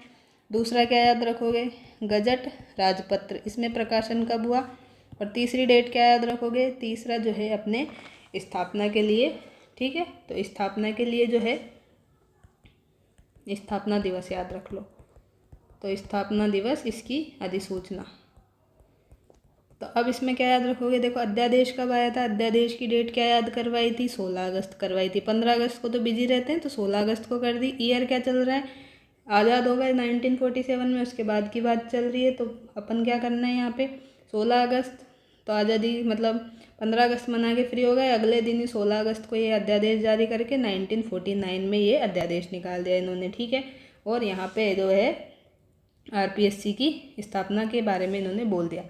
दूसरा क्या याद रखोगे, गजट राजपत्र, इसमें प्रकाशन कब हुआ, और तीसरी डेट क्या याद रखोगे, तीसरा जो है अपने स्थापना के लिए। ठीक है, तो स्थापना के लिए जो है स्थापना दिवस याद रख लो। तो स्थापना दिवस, इसकी अधिसूचना। तो अब इसमें क्या याद रखोगे, देखो अध्यादेश कब आया था, अध्यादेश की डेट क्या याद करवाई थी, 16 अगस्त करवाई थी। 15 अगस्त को तो बिजी रहते हैं तो 16 अगस्त को कर दी। ईयर क्या चल रहा है, आज़ाद हो गए 1947 में, उसके बाद की बात चल रही है। तो अपन क्या करना है यहाँ पे, 16 अगस्त तो आज़ादी मतलब 15 अगस्त मना के फ्री हो गए, अगले दिन ही 16 अगस्त को ये अध्यादेश जारी करके 1949 में ये अध्यादेश निकाल दिया इन्होंने। ठीक है, और यहाँ पे जो है आरपीएससी की स्थापना के बारे में इन्होंने बोल दिया।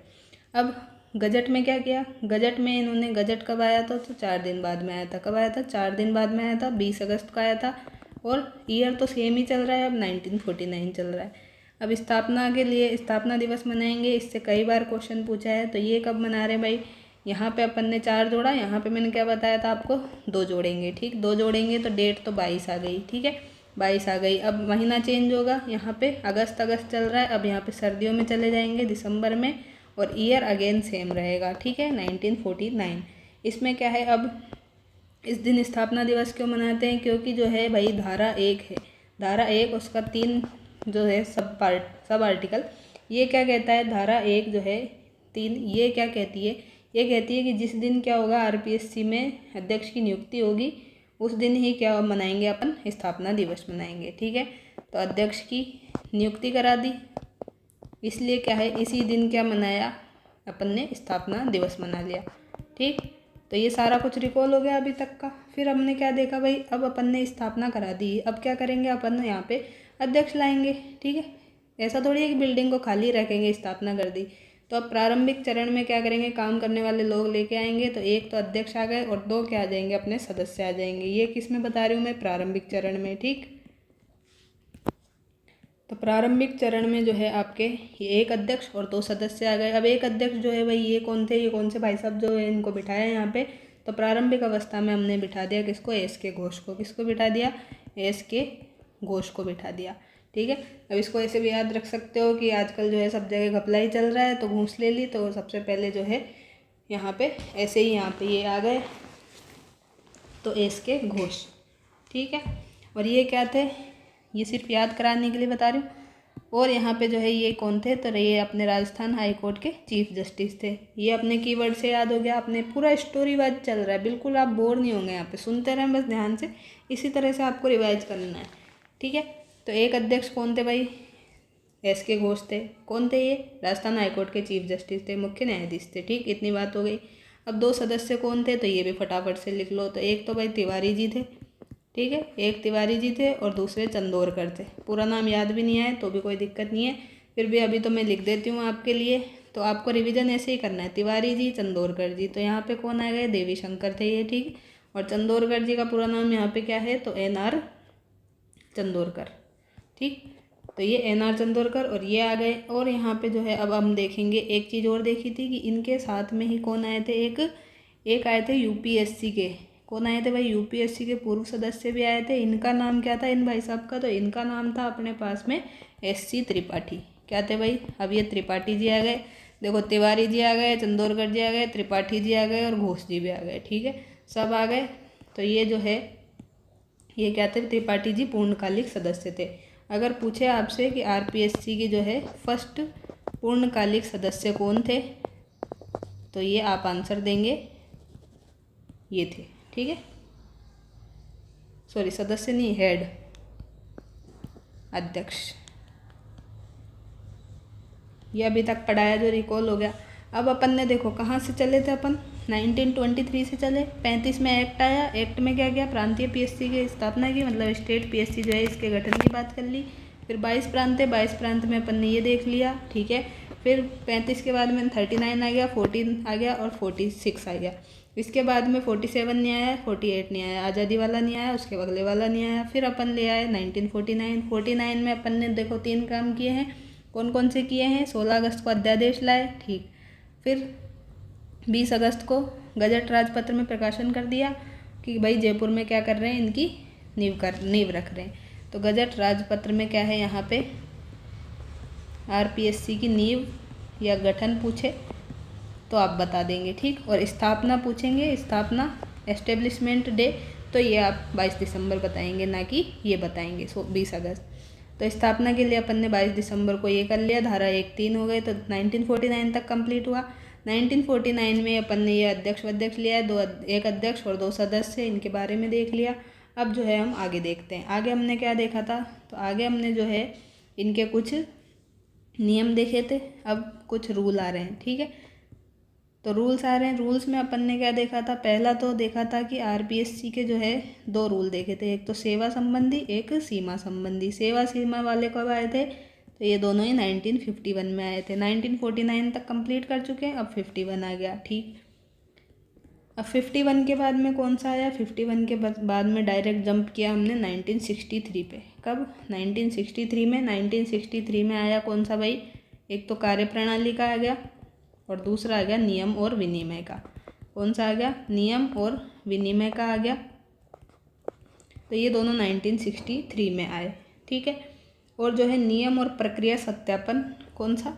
अब गजट में क्या किया, गजट में इन्होंने, गजट कब आया था, तो 4 दिन बाद में आया था। कब आया था, 4 दिन बाद में आया था, 20 अगस्त को आया था। और ईयर तो सेम ही चल रहा है, अब 1949 चल रहा है। अब स्थापना के लिए स्थापना दिवस मनाएंगे, इससे कई बार क्वेश्चन पूछा है। तो ये कब मना रहे भाई, यहाँ पे अपन ने 4 जोड़ा, यहाँ पे मैंने क्या बताया था आपको, 2 जोड़ेंगे। ठीक, 2 जोड़ेंगे तो डेट तो 22 आ गई। ठीक है, 22 आ गई। अब महीना चेंज होगा, यहाँ पे अगस्त चल रहा है, अब यहाँ पे सर्दियों में चले जाएंगे दिसंबर में, और ईयर अगेन सेम रहेगा। ठीक है, 1949। इसमें क्या है, अब इस दिन स्थापना दिवस क्यों मनाते हैं, क्योंकि जो है भाई धारा 1 है, धारा 1 उसका 3 जो है सब आर्टिकल, ये क्या कहता है, धारा 1 जो है 3, ये क्या कहती है, ये कहती है कि जिस दिन क्या होगा, आरपीएससी में अध्यक्ष की नियुक्ति होगी, उस दिन ही क्या मनाएंगे अपन, स्थापना दिवस मनाएंगे। ठीक है, तो अध्यक्ष की नियुक्ति करा दी, इसलिए क्या है, इसी दिन क्या मनाया अपन ने, स्थापना दिवस मना लिया। ठीक, तो ये सारा कुछ रिकॉल हो गया अभी तक का। फिर हमने क्या देखा भाई, अब अपन ने स्थापना करा दी, अब क्या करेंगे अपन यहाँ पे अध्यक्ष लाएंगे। ठीक है, ऐसा थोड़ी है कि बिल्डिंग को खाली रखेंगे, स्थापना कर दी। तो अब प्रारंभिक चरण में क्या करेंगे, काम करने वाले लोग लेके आएंगे। तो एक तो अध्यक्ष आ गए और 2 क्या आ जाएंगे, अपने सदस्य आ जाएंगे। ये किस में बता रही हूँ मैं, प्रारंभिक चरण में। ठीक, तो प्रारंभिक चरण में जो है आपके ये 1 अध्यक्ष और 2 सदस्य आ गए। अब 1 अध्यक्ष जो है भाई, ये कौन थे, ये कौन से भाई साहब जो है इनको बिठाया यहाँ पे, तो प्रारंभिक अवस्था में हमने बिठा दिया किसको, एस के घोष को। किसको बिठा दिया, एस के घोष को बिठा दिया। ठीक है, अब इसको ऐसे भी याद रख सकते हो कि आजकल जो है सब जगह घपला ही चल रहा है, तो घूस ले ली, तो सबसे पहले जो है यहाँ पे ऐसे ही यहाँ पे ये आ गए, तो एस के घोष। ठीक है, और ये क्या थे, ये सिर्फ याद कराने के लिए बता रही हूँ। और यहाँ पे जो है ये कौन थे, तो ये अपने राजस्थान हाई कोर्ट के चीफ जस्टिस थे। ये अपने कीवर्ड से याद हो गया, अपने पूरा स्टोरी वाइज चल रहा है, बिल्कुल आप बोर नहीं होंगे, यहाँ पे सुनते रहें बस ध्यान से, इसी तरह से आपको रिवाइज करना है, ठीक है। तो एक अध्यक्ष कौन थे भाई, SK घोष थे। कौन थे ये, राजस्थान हाई कोर्ट के चीफ जस्टिस थे, मुख्य न्यायाधीश थे, ठीक, इतनी बात हो गई। अब 2 सदस्य कौन थे, तो ये भी फटाफट से लिख लो। तो एक तो भाई तिवारी जी थे, ठीक है, एक तिवारी जी थे और दूसरे चंदोरकर थे। पूरा नाम याद भी नहीं आए तो भी कोई दिक्कत नहीं है, फिर भी अभी तो मैं लिख देती हूँ आपके लिए। तो आपको रिवीजन ऐसे ही करना है, तिवारी जी, चंदोरकर जी। तो यहाँ पे कौन आ गए, देवी शंकर थे ये, ठीक। और चंदोरकर जी का पूरा नाम यहाँ पे क्या है, तो NR चंदोरकर, ठीक। तो ये NR चंदोरकर और ये आ गए। और यहाँ पे जो है अब हम देखेंगे एक चीज़ और देखी थी कि इनके साथ में ही कौन आए थे, एक आए थे UPSC के। कौन आए थे भाई, UPSC के पूर्व सदस्य भी आए थे। इनका नाम क्या था इन भाई साहब का, तो इनका नाम था अपने पास में SC त्रिपाठी। क्या थे भाई, अब ये त्रिपाठी जी आ गए, देखो तिवारी जी आ गए, चंदोरकर जी आ गए, त्रिपाठी जी आ गए और घोष जी भी आ गए, ठीक है, सब आ गए। तो ये जो है ये क्या थे, त्रिपाठी जी पूर्णकालिक सदस्य थे। अगर पूछे आपसे कि RPSC के जो है फर्स्ट पूर्णकालिक सदस्य कौन थे, तो ये आप आंसर देंगे ये थे, ठीक है, सॉरी सदस्य नहीं, हेड, अध्यक्ष। ये अभी तक पढ़ाया जो रिकॉल हो गया। अब अपन ने देखो कहाँ से चले थे अपन, 1923 से चले। 35 में एक्ट आया, एक्ट में क्या किया, प्रांतीय PSC की स्थापना की, मतलब स्टेट PSC जो है इसके गठन की बात कर ली। फिर 22 प्रांत थे, 22 प्रांत में अपन ने ये देख लिया, ठीक है। फिर 35 के बाद में 39 आ गया, 14 आ गया और 46 आ गया। इसके बाद में 47 नहीं आया, 48 नहीं आया, आज़ादी वाला नहीं आया, उसके अगले वाला नहीं आया। फिर अपन ले आए 1949। 49 में अपन ने देखो 3 काम किए हैं, कौन कौन से किए हैं, 16 अगस्त को अध्यादेश लाए, ठीक। फिर 20 अगस्त को गजट राजपत्र में प्रकाशन कर दिया कि भाई जयपुर में क्या कर रहे हैं, इनकी नींव रख रहे हैं। तो गजट राजपत्र में क्या है, यहाँ पे RPSC की नींव या गठन पूछे तो आप बता देंगे, ठीक। और स्थापना पूछेंगे, स्थापना एस्टेब्लिशमेंट डे, तो ये आप 22 दिसंबर बताएंगे, ना कि ये बताएंगे 20 अगस्त। तो स्थापना के लिए अपन ने 22 दिसंबर को ये कर लिया, धारा 1(3) हो गए, तो 1949 तक कंप्लीट हुआ। 1949 में अपन ने ये अध्यक्ष लिया है, एक अध्यक्ष और 2 सदस्य, इनके बारे में देख लिया। अब जो है हम आगे देखते हैं, आगे हमने क्या देखा था, तो आगे हमने जो है इनके कुछ नियम देखे थे, अब कुछ रूल आ रहे हैं, ठीक है। तो रूल्स आ रहे हैं, रूल्स में अपन ने क्या देखा था, पहला तो देखा था कि RPSC के जो है 2 रूल देखे थे, एक तो सेवा संबंधी, एक सीमा संबंधी। सेवा सीमा वाले कब आए थे, तो ये दोनों ही 1951 में आए थे। 1949 तक कंप्लीट कर चुके हैं, अब 51 आ गया, ठीक। अब 51 के बाद में कौन सा आया, 51 के बाद में डायरेक्ट जंप किया हमने 1963 पे। कब, 1963 में। 1963 में आया कौन सा भाई, एक तो कार्यप्रणाली का आ गया और दूसरा आ गया नियम और विनिमय का। कौन सा आ गया, नियम और विनिमय का आ गया। तो ये दोनों 1963 में आए, ठीक है। और जो है नियम और प्रक्रिया सत्यापन कौन सा,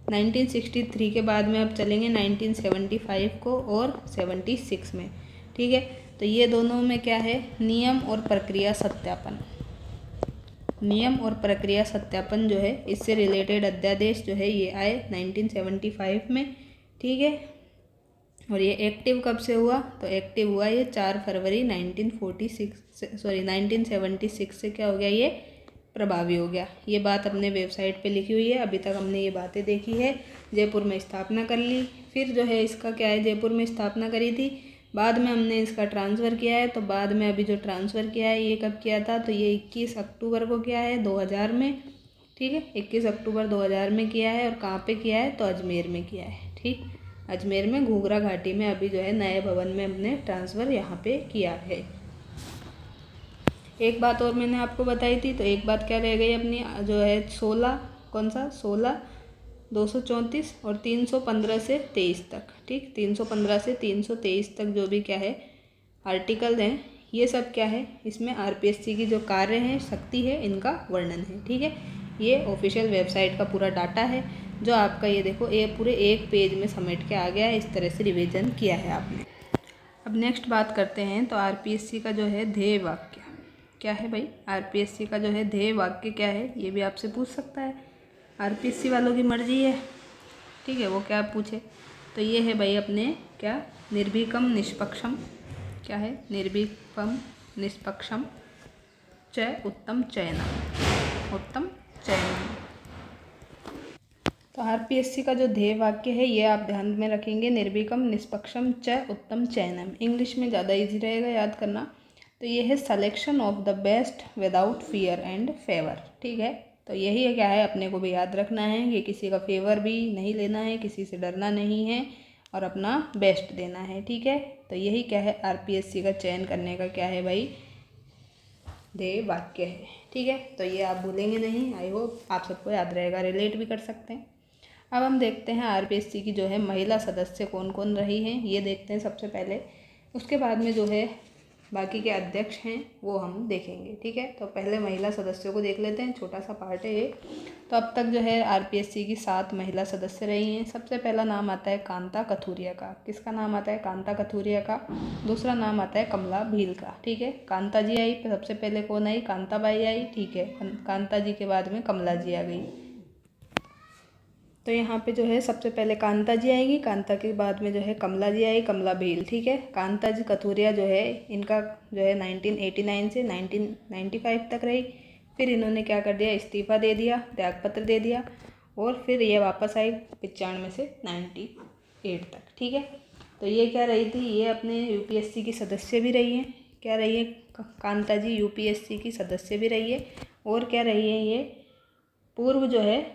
1963 के बाद में अब चलेंगे 1975 को और 76 में, ठीक है। तो ये दोनों में क्या है, नियम और प्रक्रिया सत्यापन। नियम और प्रक्रिया सत्यापन जो है इससे रिलेटेड अध्यादेश जो है ये आए 1975 में, ठीक है। और ये एक्टिव कब से हुआ, तो एक्टिव हुआ ये 4 फरवरी 1976 से क्या हो गया, ये प्रभावी हो गया। ये बात अपने वेबसाइट पे लिखी हुई है। अभी तक हमने ये बातें देखी है, जयपुर में स्थापना कर ली, फिर जो है इसका क्या है, जयपुर में स्थापना करी थी, बाद में हमने इसका ट्रांसफ़र किया है। तो बाद में अभी जो ट्रांसफ़र किया है ये कब किया था, तो ये 21 अक्टूबर को किया है 2000 में, ठीक है, 21 अक्टूबर 2000 में किया है। और कहाँ पे किया है, तो अजमेर में किया है, ठीक, अजमेर में घूघरा घाटी में अभी जो है नए भवन में हमने ट्रांसफ़र यहाँ पे किया है। एक बात और मैंने आपको बताई थी, तो एक बात क्या रह गई अपनी, जो है 16 कौन सा 16, 234 और 315 से 23 तक, ठीक, 315 से 323 तक जो भी क्या है आर्टिकल हैं, ये सब क्या है, इसमें RPSC की जो कार्य हैं, शक्ति है, इनका वर्णन है, ठीक है। ये ऑफिशियल वेबसाइट का पूरा डाटा है जो आपका, ये देखो ये पूरे एक पेज में समेट के आ गया है, इस तरह से रिवीजन किया है आपने। अब नेक्स्ट बात करते हैं, तो RPSC का जो है ध्येय वाक्य, क्या है भाई, आरपीएससी का जो है ध्येय वाक्य क्या है, ये भी आपसे पूछ सकता है। आरपीएससी वालों की मर्जी है, ठीक है, वो क्या पूछे। तो ये है भाई अपने क्या, निर्भीकम निष्पक्षम, क्या है, निर्भीकम निष्पक्षम च उत्तम चयनम, उत्तम चयनम। तो आरपीएससी का जो ध्येय वाक्य है ये आप ध्यान में रखेंगे, निर्भीकम निष्पक्षम च उत्तम चयनम। इंग्लिश में ज़्यादा इजी रहेगा याद करना। तो ये है selection of the best without fear and favour, ठीक है। तो यही है, क्या है, अपने को भी याद रखना है कि किसी का फेवर भी नहीं लेना है, किसी से डरना नहीं है और अपना बेस्ट देना है, ठीक है। तो यही क्या है, आरपीएससी का चयन करने का क्या है भाई, ध्येय वाक्य है, ठीक है। तो ये आप भूलेंगे नहीं, आई होप आप सबको याद रहेगा, रिलेट भी कर सकते हैं। अब हम देखते हैं आरपीएससी की जो है महिला सदस्य कौन कौन रही हैं, ये देखते हैं सबसे पहले। उसके बाद में जो है बाकी के अध्यक्ष हैं वो हम देखेंगे, ठीक है। तो पहले महिला सदस्यों को देख लेते हैं, छोटा सा पार्ट है ये। तो अब तक जो है आरपीएससी की 7 महिला सदस्य रही हैं। सबसे पहला नाम आता है कांता कथूरिया का। किसका नाम आता है, कांता कथूरिया का। दूसरा नाम आता है कमला भील का, ठीक है। कांता जी आई, सबसे पहले कौन आई, कांताबाई आई, ठीक है। कांता जी के बाद में कमला जी आ गई। तो यहाँ पे जो है सबसे पहले कांता जी आएंगी, कांता के बाद में जो है कमला जी आई, कमला भील, ठीक है। कांता जी कथूरिया जो है इनका जो है 1989 से 1995 तक रही। फिर इन्होंने क्या कर दिया, इस्तीफ़ा दे दिया, त्यागपत्र दे दिया और फिर ये वापस आई 95 से 98 तक, ठीक है। तो ये क्या रही थी, ये अपने यूपीएससी की सदस्य भी रही हैं। क्या रही है, कांता जी यूपीएससी की सदस्य भी रही है और क्या रही है, ये पूर्व जो है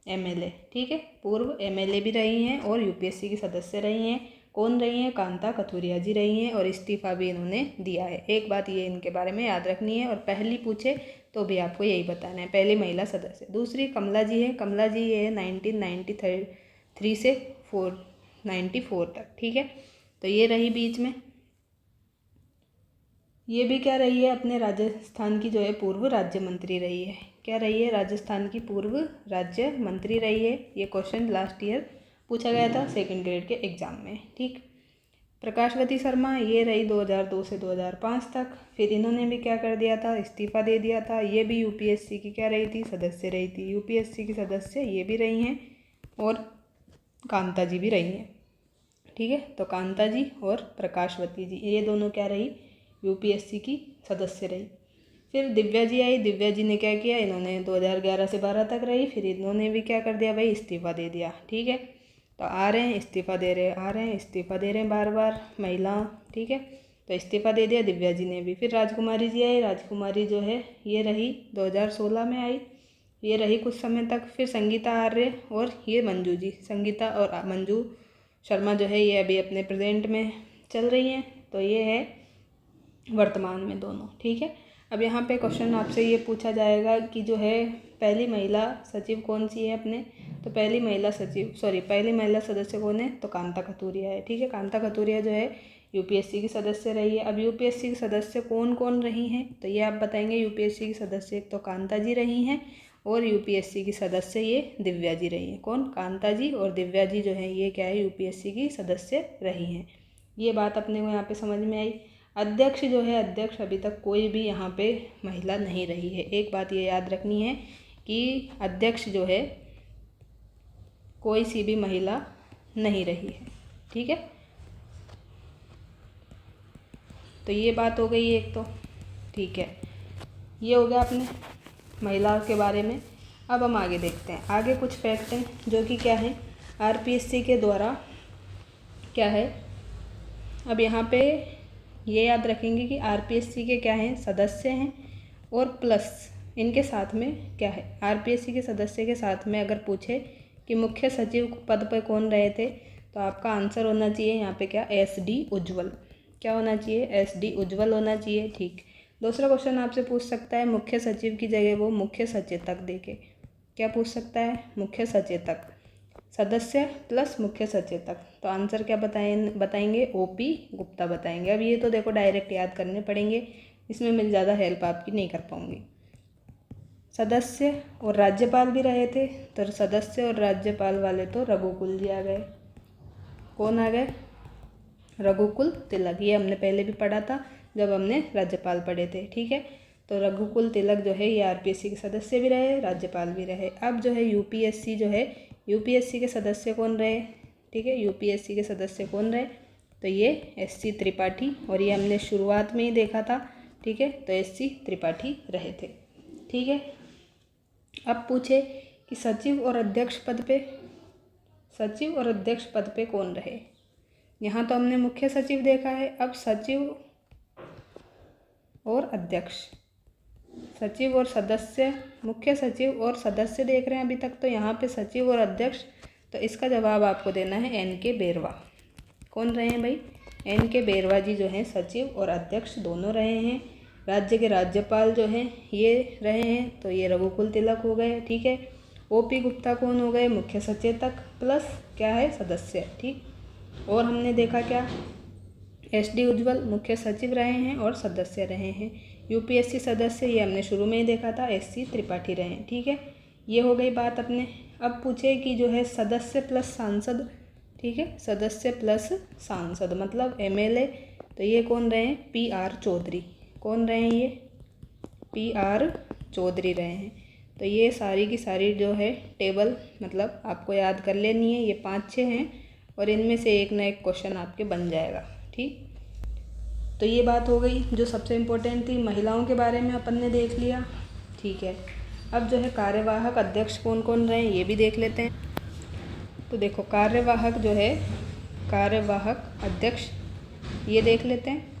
एमएलए, ठीक है, पूर्व एमएलए भी रही हैं और यूपीएससी की सदस्य रही हैं। कौन रही हैं, कांता कथूरिया जी रही हैं और इस्तीफ़ा भी इन्होंने दिया है। एक बात ये इनके बारे में याद रखनी है और पहली पूछे तो भी आपको यही बताना है, पहली महिला सदस्य। दूसरी कमला जी है, कमला जी ये 1993 से 94 तक, ठीक है। तो ये रही बीच में। ये भी क्या रही है, अपने राजस्थान की जो है पूर्व राज्य मंत्री रही है। क्या रही है, राजस्थान की पूर्व राज्य मंत्री रही है। ये क्वेश्चन लास्ट ईयर पूछा गया था सेकंड ग्रेड के एग्ज़ाम में, ठीक। प्रकाशवती शर्मा ये रही 2002 से 2005 तक। फिर इन्होंने भी क्या कर दिया था, इस्तीफ़ा दे दिया था। ये भी यूपीएससी की क्या रही थी, सदस्य रही थी। यूपीएससी की सदस्य ये भी रही हैं और कांता जी भी रही हैं, ठीक है। तो कांता जी और प्रकाशवती जी ये दोनों क्या रही, यूपीएससी की सदस्य रही। फिर दिव्या जी आई, दिव्या जी ने क्या किया, इन्होंने 2011 से 12 तक रही। फिर इन्होंने भी क्या कर दिया भाई, इस्तीफ़ा दे दिया, ठीक है। तो आ रहे हैं इस्तीफ़ा दे रहे हैं, आ रहे हैं इस्तीफ़ा दे रहे हैं बार बार महिला, ठीक है। तो इस्तीफ़ा दे दिया दिव्या जी ने भी। फिर राजकुमारी जी आई, राजकुमारी जो है ये रही 2016 में आई, ये रही कुछ समय तक। फिर संगीता आर्य और ये मंजू जी, संगीता और मंजू शर्मा जो है ये अभी अपने प्रेजेंट में चल रही हैं। तो ये है वर्तमान में दोनों, ठीक है। अब यहाँ पे क्वेश्चन आपसे ये पूछा जाएगा कि जो है पहली महिला सचिव कौन सी है अपने। तो पहली महिला सदस्य कौन है, तो कांता कथूरिया है, ठीक है। कांता कथूरिया जो है यूपीएससी की सदस्य रही है। अब यूपीएससी की सदस्य कौन कौन रही हैं, तो ये आप बताएंगे। यूपीएससी की सदस्य एक तो कांता जी रही हैं और यूपीएससी की सदस्य ये दिव्या जी रही हैं। कौन, कांता जी और दिव्या जी जो है ये क्या है, यूपीएससी की सदस्य रही हैं। ये बात अपने को यहाँ पे समझ में आई। अध्यक्ष जो है, अध्यक्ष अभी तक कोई भी यहाँ पे महिला नहीं रही है। एक बात ये याद रखनी है कि अध्यक्ष जो है कोई सी भी महिला नहीं रही है, ठीक है। तो ये बात हो गई एक तो, ठीक है। ये हो गया अपने महिलाओं के बारे में। अब हम आगे देखते हैं, आगे कुछ फैक्ट हैं जो कि क्या है, आरपीएससी के द्वारा क्या है। अब यहाँ पे ये याद रखेंगे कि आरपीएससी के क्या हैं, सदस्य हैं और प्लस इनके साथ में क्या है, आरपीएससी के सदस्य के साथ में अगर पूछे कि मुख्य सचिव पद पर कौन रहे थे, तो आपका आंसर होना चाहिए यहाँ पे क्या, एसडी उज्ज्वल। क्या होना चाहिए, एसडी उज्ज्वल होना चाहिए, ठीक। दूसरा क्वेश्चन आपसे पूछ सकता है मुख्य सचिव की जगह वो मुख्य सचेतक देके, क्या पूछ सकता है, मुख्य सचेतक, सदस्य प्लस मुख्य सचेतक। तो आंसर क्या बताएंगे, ओपी गुप्ता बताएंगे। अब ये तो देखो डायरेक्ट याद करने पड़ेंगे, इसमें मैं ज़्यादा हेल्प आपकी नहीं कर पाऊँगी। सदस्य और राज्यपाल भी रहे थे, तो सदस्य और राज्यपाल वाले तो रघुकुल जी आ गए। कौन आ गए, रघुकुल तिलक। ये हमने पहले भी पढ़ा था जब हमने राज्यपाल पढ़े थे, ठीक है। तो रघुकुल तिलक जो है ये आरपीएससी के सदस्य भी रहे, राज्यपाल भी रहे। अब जो है यूपीएससी जो है, यूपीएससी के सदस्य कौन रहे, ठीक है, यूपीएससी के सदस्य कौन रहे, तो ये एससी त्रिपाठी, और ये हमने शुरुआत में ही देखा था, ठीक है, तो एससी त्रिपाठी रहे थे, ठीक है। अब पूछे कि सचिव और अध्यक्ष पद पे कौन रहे। यहाँ तो हमने मुख्य सचिव देखा है, अब सचिव और अध्यक्ष, सचिव और सदस्य, मुख्य सचिव और सदस्य देख रहे हैं अभी तक, तो यहाँ पे सचिव और अध्यक्ष, तो इसका जवाब आपको देना है एन के बेरवा। कौन रहे हैं भाई, एन के बेरवा जी जो हैं सचिव और अध्यक्ष दोनों रहे हैं। राज्य के राज्यपाल जो हैं ये रहे हैं, तो ये रघुकुल तिलक हो गए, ठीक है। ओपी गुप्ता कौन हो गए, मुख्य सचेतक प्लस क्या है, सदस्य, ठीक। और हमने देखा क्या, एसडी उज्ज्वल मुख्य सचिव रहे हैं और सदस्य रहे हैं। यूपीएससी सदस्य ये हमने शुरू में ही देखा था, एससी त्रिपाठी रहे हैं, ठीक है। ये हो गई बात अपने। अब पूछे कि जो है सदस्य प्लस सांसद, ठीक है, सदस्य प्लस सांसद मतलब एमएलए, तो ये कौन रहे हैं, पीआर चौधरी। कौन रहे हैं ये, पीआर चौधरी रहे हैं। तो ये सारी की सारी जो है टेबल मतलब आपको याद कर लेनी है, ये 5-6 हैं और इनमें से एक ना एक क्वेश्चन आपके बन जाएगा, ठीक। तो ये बात हो गई जो सबसे इम्पोर्टेंट थी, महिलाओं के बारे में अपन ने देख लिया, ठीक है। अब जो है कार्यवाहक अध्यक्ष कौन कौन रहे हैं ये भी देख लेते हैं। तो देखो कार्यवाहक जो है, कार्यवाहक अध्यक्ष ये देख लेते हैं।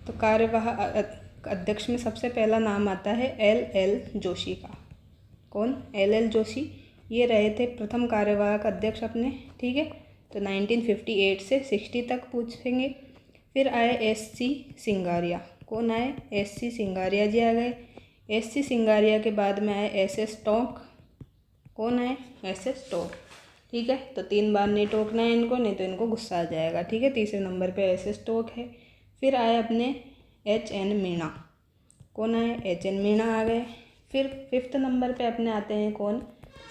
तो कार्यवाहक अध्यक्ष में सबसे पहला नाम आता है एल जोशी का। कौन, एल जोशी, ये रहे थे प्रथम कार्यवाहक अध्यक्ष अपने, ठीक है। तो 1958 से 60 तक पूछेंगे। फिर आए एससी सिंगारिया। कौन आए, एससी सिंगारिया जी आ गए। एससी सिंगारिया के बाद में आए एसएस टोंक। कौन आए, एसएस टोंक, ठीक है। तो 3 बार नहीं टोकना है इनको, नहीं तो इनको गुस्सा आ जाएगा, ठीक है। तीसरे नंबर पे एसएस टोंक है। फिर आए अपने एचएन मीणा। कौन आए, एचएन मीणा आ गए। फिर 5th नंबर पे अपने आते हैं कौन,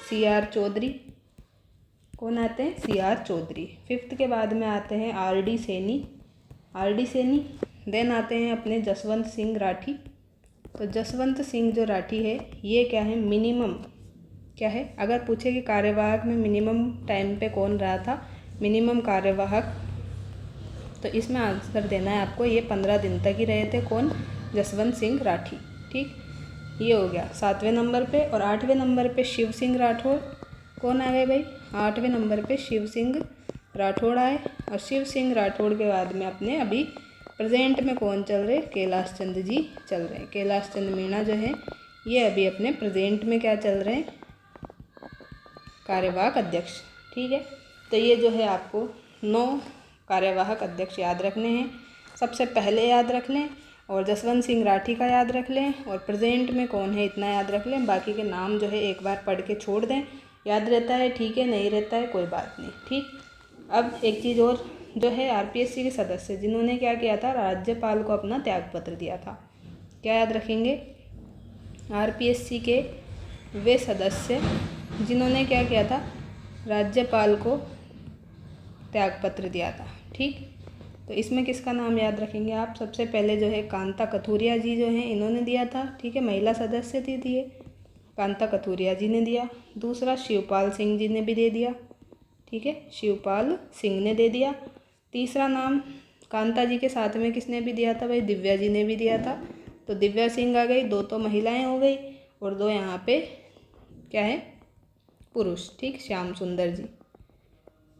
सीआर चौधरी। कौन आते हैं, सीआर चौधरी। 5th के बाद में आते हैं RD Saini, RD Saini. Then आते हैं अपने जसवंत सिंह राठी। तो जसवंत सिंह जो राठी है ये क्या है, मिनिमम क्या है, अगर पूछे कि कार्यवाहक में मिनिमम टाइम पे कौन रहा था, मिनिमम कार्यवाहक, तो इसमें आंसर देना है आपको, ये 15 दिन तक ही रहे थे। कौन, जसवंत सिंह राठी, ठीक। ये हो गया 7वें नंबर पे। और 8वें नंबर पे शिव सिंह राठौड़। कौन आ गए भाई, 8वें नंबर पे शिव सिंह राठौड़ आए। और शिव सिंह राठौड़ के बाद में अपने अभी प्रेजेंट में कौन चल रहे, कैलाश चंद्र जी चल रहे हैं। कैलाश चंद्र मीणा जो है ये अभी अपने प्रेजेंट में क्या चल रहे हैं, कार्यवाहक अध्यक्ष, ठीक है। तो ये जो है आपको 9 कार्यवाहक अध्यक्ष याद रखने हैं। सबसे पहले याद रख लें और जसवंत सिंह राठी का याद रख लें और प्रेजेंट में कौन है इतना याद रख लें। बाकी के नाम जो है एक बार पढ़ के छोड़ दें, याद रहता है ठीक है, नहीं रहता है कोई बात नहीं, ठीक। अब एक चीज़ और जो है, आरपीएससी के सदस्य जिन्होंने क्या किया था, राज्यपाल को अपना त्यागपत्र दिया था। क्या याद रखेंगे, आरपीएससी के वे सदस्य जिन्होंने क्या किया था, राज्यपाल को त्यागपत्र दिया था, ठीक। तो इसमें किसका नाम याद रखेंगे आप, सबसे पहले जो है कांता कथूरिया जी जो हैं इन्होंने दिया था, ठीक है, महिला सदस्य थी ये, कांता कथूरिया जी ने दिया। दूसरा शिवपाल सिंह जी ने भी दे दिया, ठीक है, शिवपाल सिंह ने दे दिया। तीसरा नाम कांता जी के साथ में किसने भी दिया था भाई, दिव्या जी ने भी दिया था। तो दिव्या सिंह आ गई, 2 तो महिलाएं हो गई और 2 यहाँ पे क्या है, पुरुष, ठीक, श्याम सुंदर जी।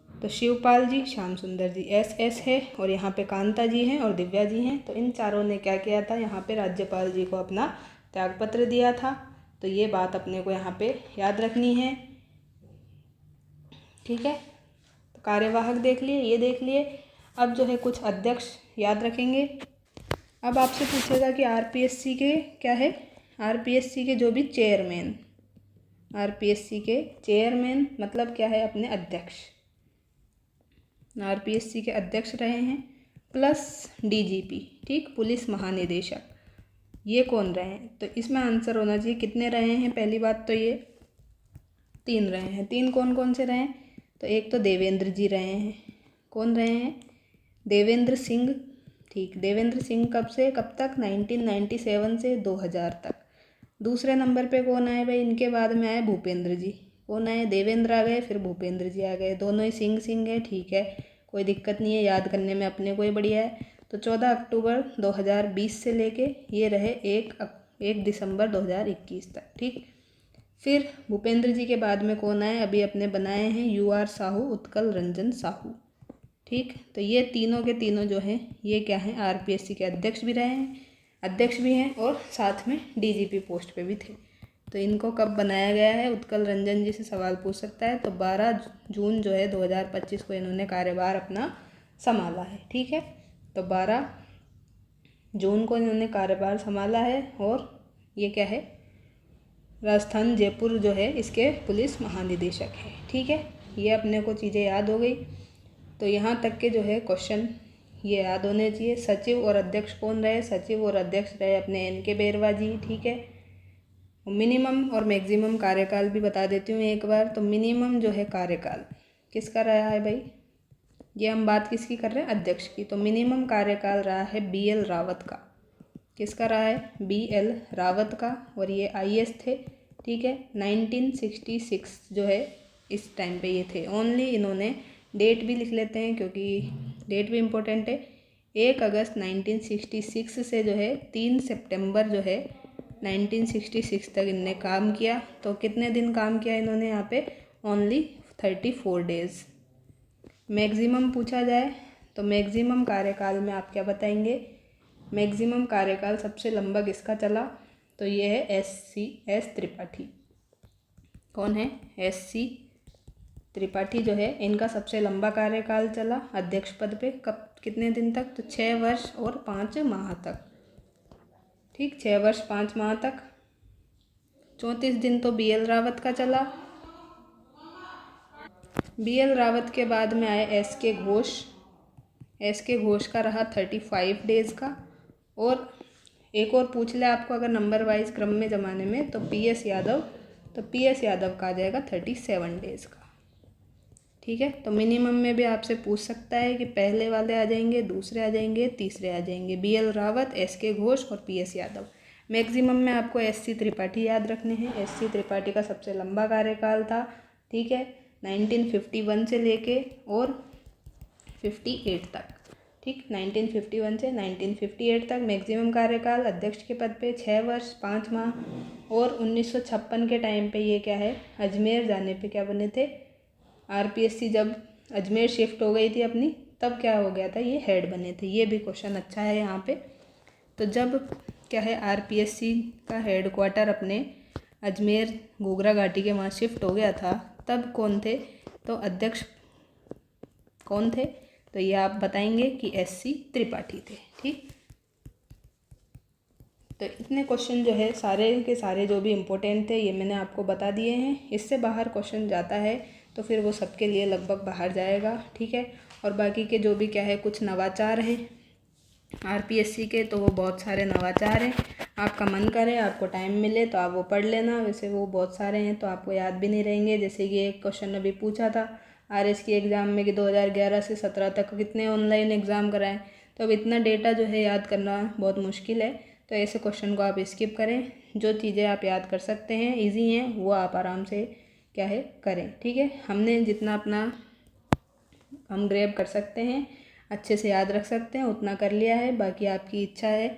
तो शिवपाल जी, श्याम सुंदर जी एस है और यहाँ पे कांता जी हैं और दिव्या जी हैं। तो इन चारों ने क्या किया था, यहाँ पे राज्यपाल जी को अपना त्यागपत्र दिया था। तो ये बात अपने को यहाँ पे याद रखनी है, ठीक है। तो कार्यवाहक देख लिए, ये देख लिए। अब जो है कुछ अध्यक्ष याद रखेंगे। अब आपसे पूछेगा कि आरपीएससी के क्या है, आरपीएससी के जो भी चेयरमैन, आरपीएससी के चेयरमैन मतलब क्या है, अपने अध्यक्ष, आरपीएससी के अध्यक्ष रहे हैं प्लस डीजीपी, ठीक, पुलिस महानिदेशक, ये कौन रहे हैं। तो इसमें आंसर होना चाहिए कितने रहे हैं, पहली बात तो ये 3 रहे हैं। 3 कौन कौन से रहे हैं, तो एक तो देवेंद्र जी रहे हैं। कौन रहे हैं, देवेंद्र सिंह, ठीक, देवेंद्र सिंह कब से कब तक? 1997 से 2000 तक। दूसरे नंबर पे कौन आए भाई? इनके बाद में आए भूपेंद्र जी। कौन आए? देवेंद्र आ गए, फिर भूपेंद्र जी आ गए। दोनों ही सिंह सिंह है, ठीक है, कोई दिक्कत नहीं है, याद करने में अपने को ही बढ़िया है। तो 14 अक्टूबर 2020 से लेके ये रहे 1 दिसंबर 2021 तक। ठीक, फिर भूपेंद्र जी के बाद में कौन आए? अभी अपने बनाए हैं UR साहू, उत्कल रंजन साहू। ठीक, तो ये तीनों के तीनों जो हैं ये क्या हैं? RPSC के अध्यक्ष भी रहे हैं, अध्यक्ष भी हैं और साथ में DGP पोस्ट पे भी थे। तो इनको कब बनाया गया है? उत्कल रंजन जी से सवाल पूछ सकता है। तो 12 जून जो है 2025 को इन्होंने कार्यभार अपना संभाला है। ठीक है, तो 12 जून को इन्होंने कार्यभार संभाला है और ये क्या है? राजस्थान जयपुर जो है इसके पुलिस महानिदेशक है। ठीक है, ये अपने को चीज़ें याद हो गई। तो यहाँ तक के जो है क्वेश्चन ये याद होने चाहिए। सचिव और अध्यक्ष कौन रहे? सचिव और अध्यक्ष रहे अपने NK बेरवा जी। ठीक है, मिनिमम और मैक्सिमम कार्यकाल भी बता देती हूँ एक बार। तो मिनिमम जो है कार्यकाल किसका रहा है भाई? ये हम बात किसकी कर रहे हैं? अध्यक्ष की। तो मिनिमम कार्यकाल रहा है BL रावत का। किसका रहा है? BL रावत का, और ये IS थे। ठीक है, 1966 जो है इस टाइम पे ये थे। ओनली इन्होंने डेट भी लिख लेते हैं क्योंकि डेट भी इम्पोर्टेंट है। 1 अगस्त 1966 से जो है 3 सितंबर जो है 1966 तक इनने काम किया। तो कितने दिन काम किया इन्होंने यहाँ पे? Only 34 days. मैक्सिमम पूछा जाए तो मैक्सिमम कार्यकाल में आप क्या बताएंगे? मैक्सिमम कार्यकाल सबसे लंबा किसका चला? तो ये है SC त्रिपाठी। कौन है? SC त्रिपाठी जो है इनका सबसे लंबा कार्यकाल चला अध्यक्ष पद पे। कब, कितने दिन तक? तो 6 वर्ष और 5 माह तक। ठीक, 6 वर्ष 5 माह तक। 34 दिन तो BL रावत का चला। BL रावत के बाद में आए SK घोष। SK घोष का रहा 35 डेज़ का। और एक और पूछ ले आपको अगर नंबर वाइज क्रम में जमाने में, तो PS यादव। तो PS यादव का आ जाएगा 37 डेज़ का। ठीक है, तो मिनिमम में भी आपसे पूछ सकता है कि पहले वाले आ जाएंगे, दूसरे आ जाएंगे, तीसरे आ जाएंगे। BL रावत, SK घोष और PS यादव। मैक्सिमम में आपको SC त्रिपाठी याद रखने हैं। SC त्रिपाठी का सबसे लंबा कार्यकाल था। ठीक है, 1951 से लेके और 58 तक। ठीक, 1951 से 1958 तक मैक्सिमम कार्यकाल अध्यक्ष के पद पे 6 वर्ष 5 माह। और 1956 के टाइम पे ये क्या है? अजमेर जाने पे क्या बने थे? RPSC जब अजमेर शिफ्ट हो गई थी अपनी, तब क्या हो गया था? ये हेड बने थे। ये भी क्वेश्चन अच्छा है यहाँ पे। तो जब क्या है RPSC का हेड क्वार्टर अपने अजमेर घूघरा घाटी के वहाँ शिफ्ट हो गया था, तब कौन थे? तो अध्यक्ष कौन थे? तो ये आप बताएंगे कि SC त्रिपाठी थे। ठीक, तो इतने क्वेश्चन जो है सारे के सारे जो भी इम्पोर्टेंट थे ये मैंने आपको बता दिए हैं। इससे बाहर क्वेश्चन जाता है तो फिर वो सबके लिए लगभग बाहर जाएगा। ठीक है, और बाकी के जो भी क्या है कुछ नवाचार हैं RPSC के, तो वो बहुत सारे नवाचार हैं। आपका मन करे, आपको टाइम मिले तो आप वो पढ़ लेना। वैसे वो बहुत सारे हैं तो आपको याद भी नहीं रहेंगे। जैसे कि एक क्वेश्चन अभी पूछा था RS की एग्ज़ाम में कि 2011 से 17 तक कितने ऑनलाइन एग्ज़ाम कराएं। तो अब इतना डेटा जो है याद करना बहुत मुश्किल है, तो ऐसे क्वेश्चन को आप स्किप करें। जो चीज़ें आप याद कर सकते हैं, ईजी हैं, वो आप आराम से क्या है करें। ठीक है, हमने जितना अपना हम ग्रैब कर सकते हैं, अच्छे से याद रख सकते हैं, उतना कर लिया है। बाकी आपकी इच्छा है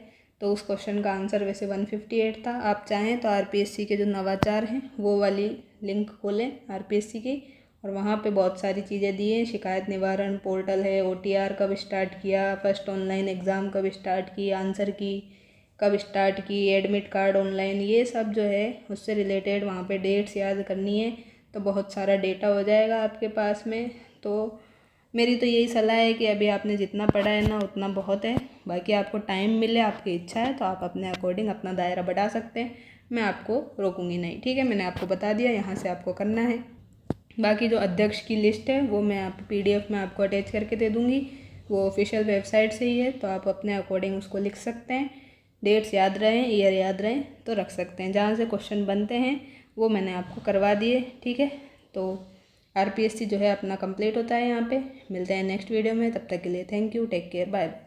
तो उस क्वेश्चन का आंसर वैसे 158 था। आप चाहें तो RPSC के जो नवाचार हैं वो वाली लिंक खोलें RPSC की, और वहाँ पे बहुत सारी चीज़ें दी हैं। शिकायत निवारण पोर्टल है, OTR कब स्टार्ट किया, फर्स्ट ऑनलाइन एग्ज़ाम कब स्टार्ट की, आंसर की कब स्टार्ट की, एडमिट कार्ड ऑनलाइन, ये सब जो है उससे रिलेटेड वहाँ पे डेट्स याद करनी है। तो बहुत सारा डेटा हो जाएगा आपके पास में। तो मेरी तो यही सलाह है कि अभी आपने जितना पढ़ा है ना उतना बहुत है। बाकी आपको टाइम मिले, आपकी इच्छा है तो आप अपने अकॉर्डिंग अपना दायरा बढ़ा सकते हैं। मैं आपको रोकूंगी नहीं। ठीक है, मैंने आपको बता दिया यहाँ से आपको करना है। बाकी जो अध्यक्ष की लिस्ट है वो मैं आप PDF में आपको अटैच करके दे दूँगी। वो ऑफिशियल वेबसाइट से ही है, तो आप अपने अकॉर्डिंग उसको लिख सकते हैं। डेट्स याद रहें, ईयर याद रहें तो रख सकते हैं। जहाँ से क्वेश्चन बनते हैं वो मैंने आपको करवा दिए। ठीक है, तो RPSC जो है अपना कंप्लीट होता है यहाँ पे। मिलते हैं नेक्स्ट वीडियो में, तब तक के लिए thank you, take care, bye bye.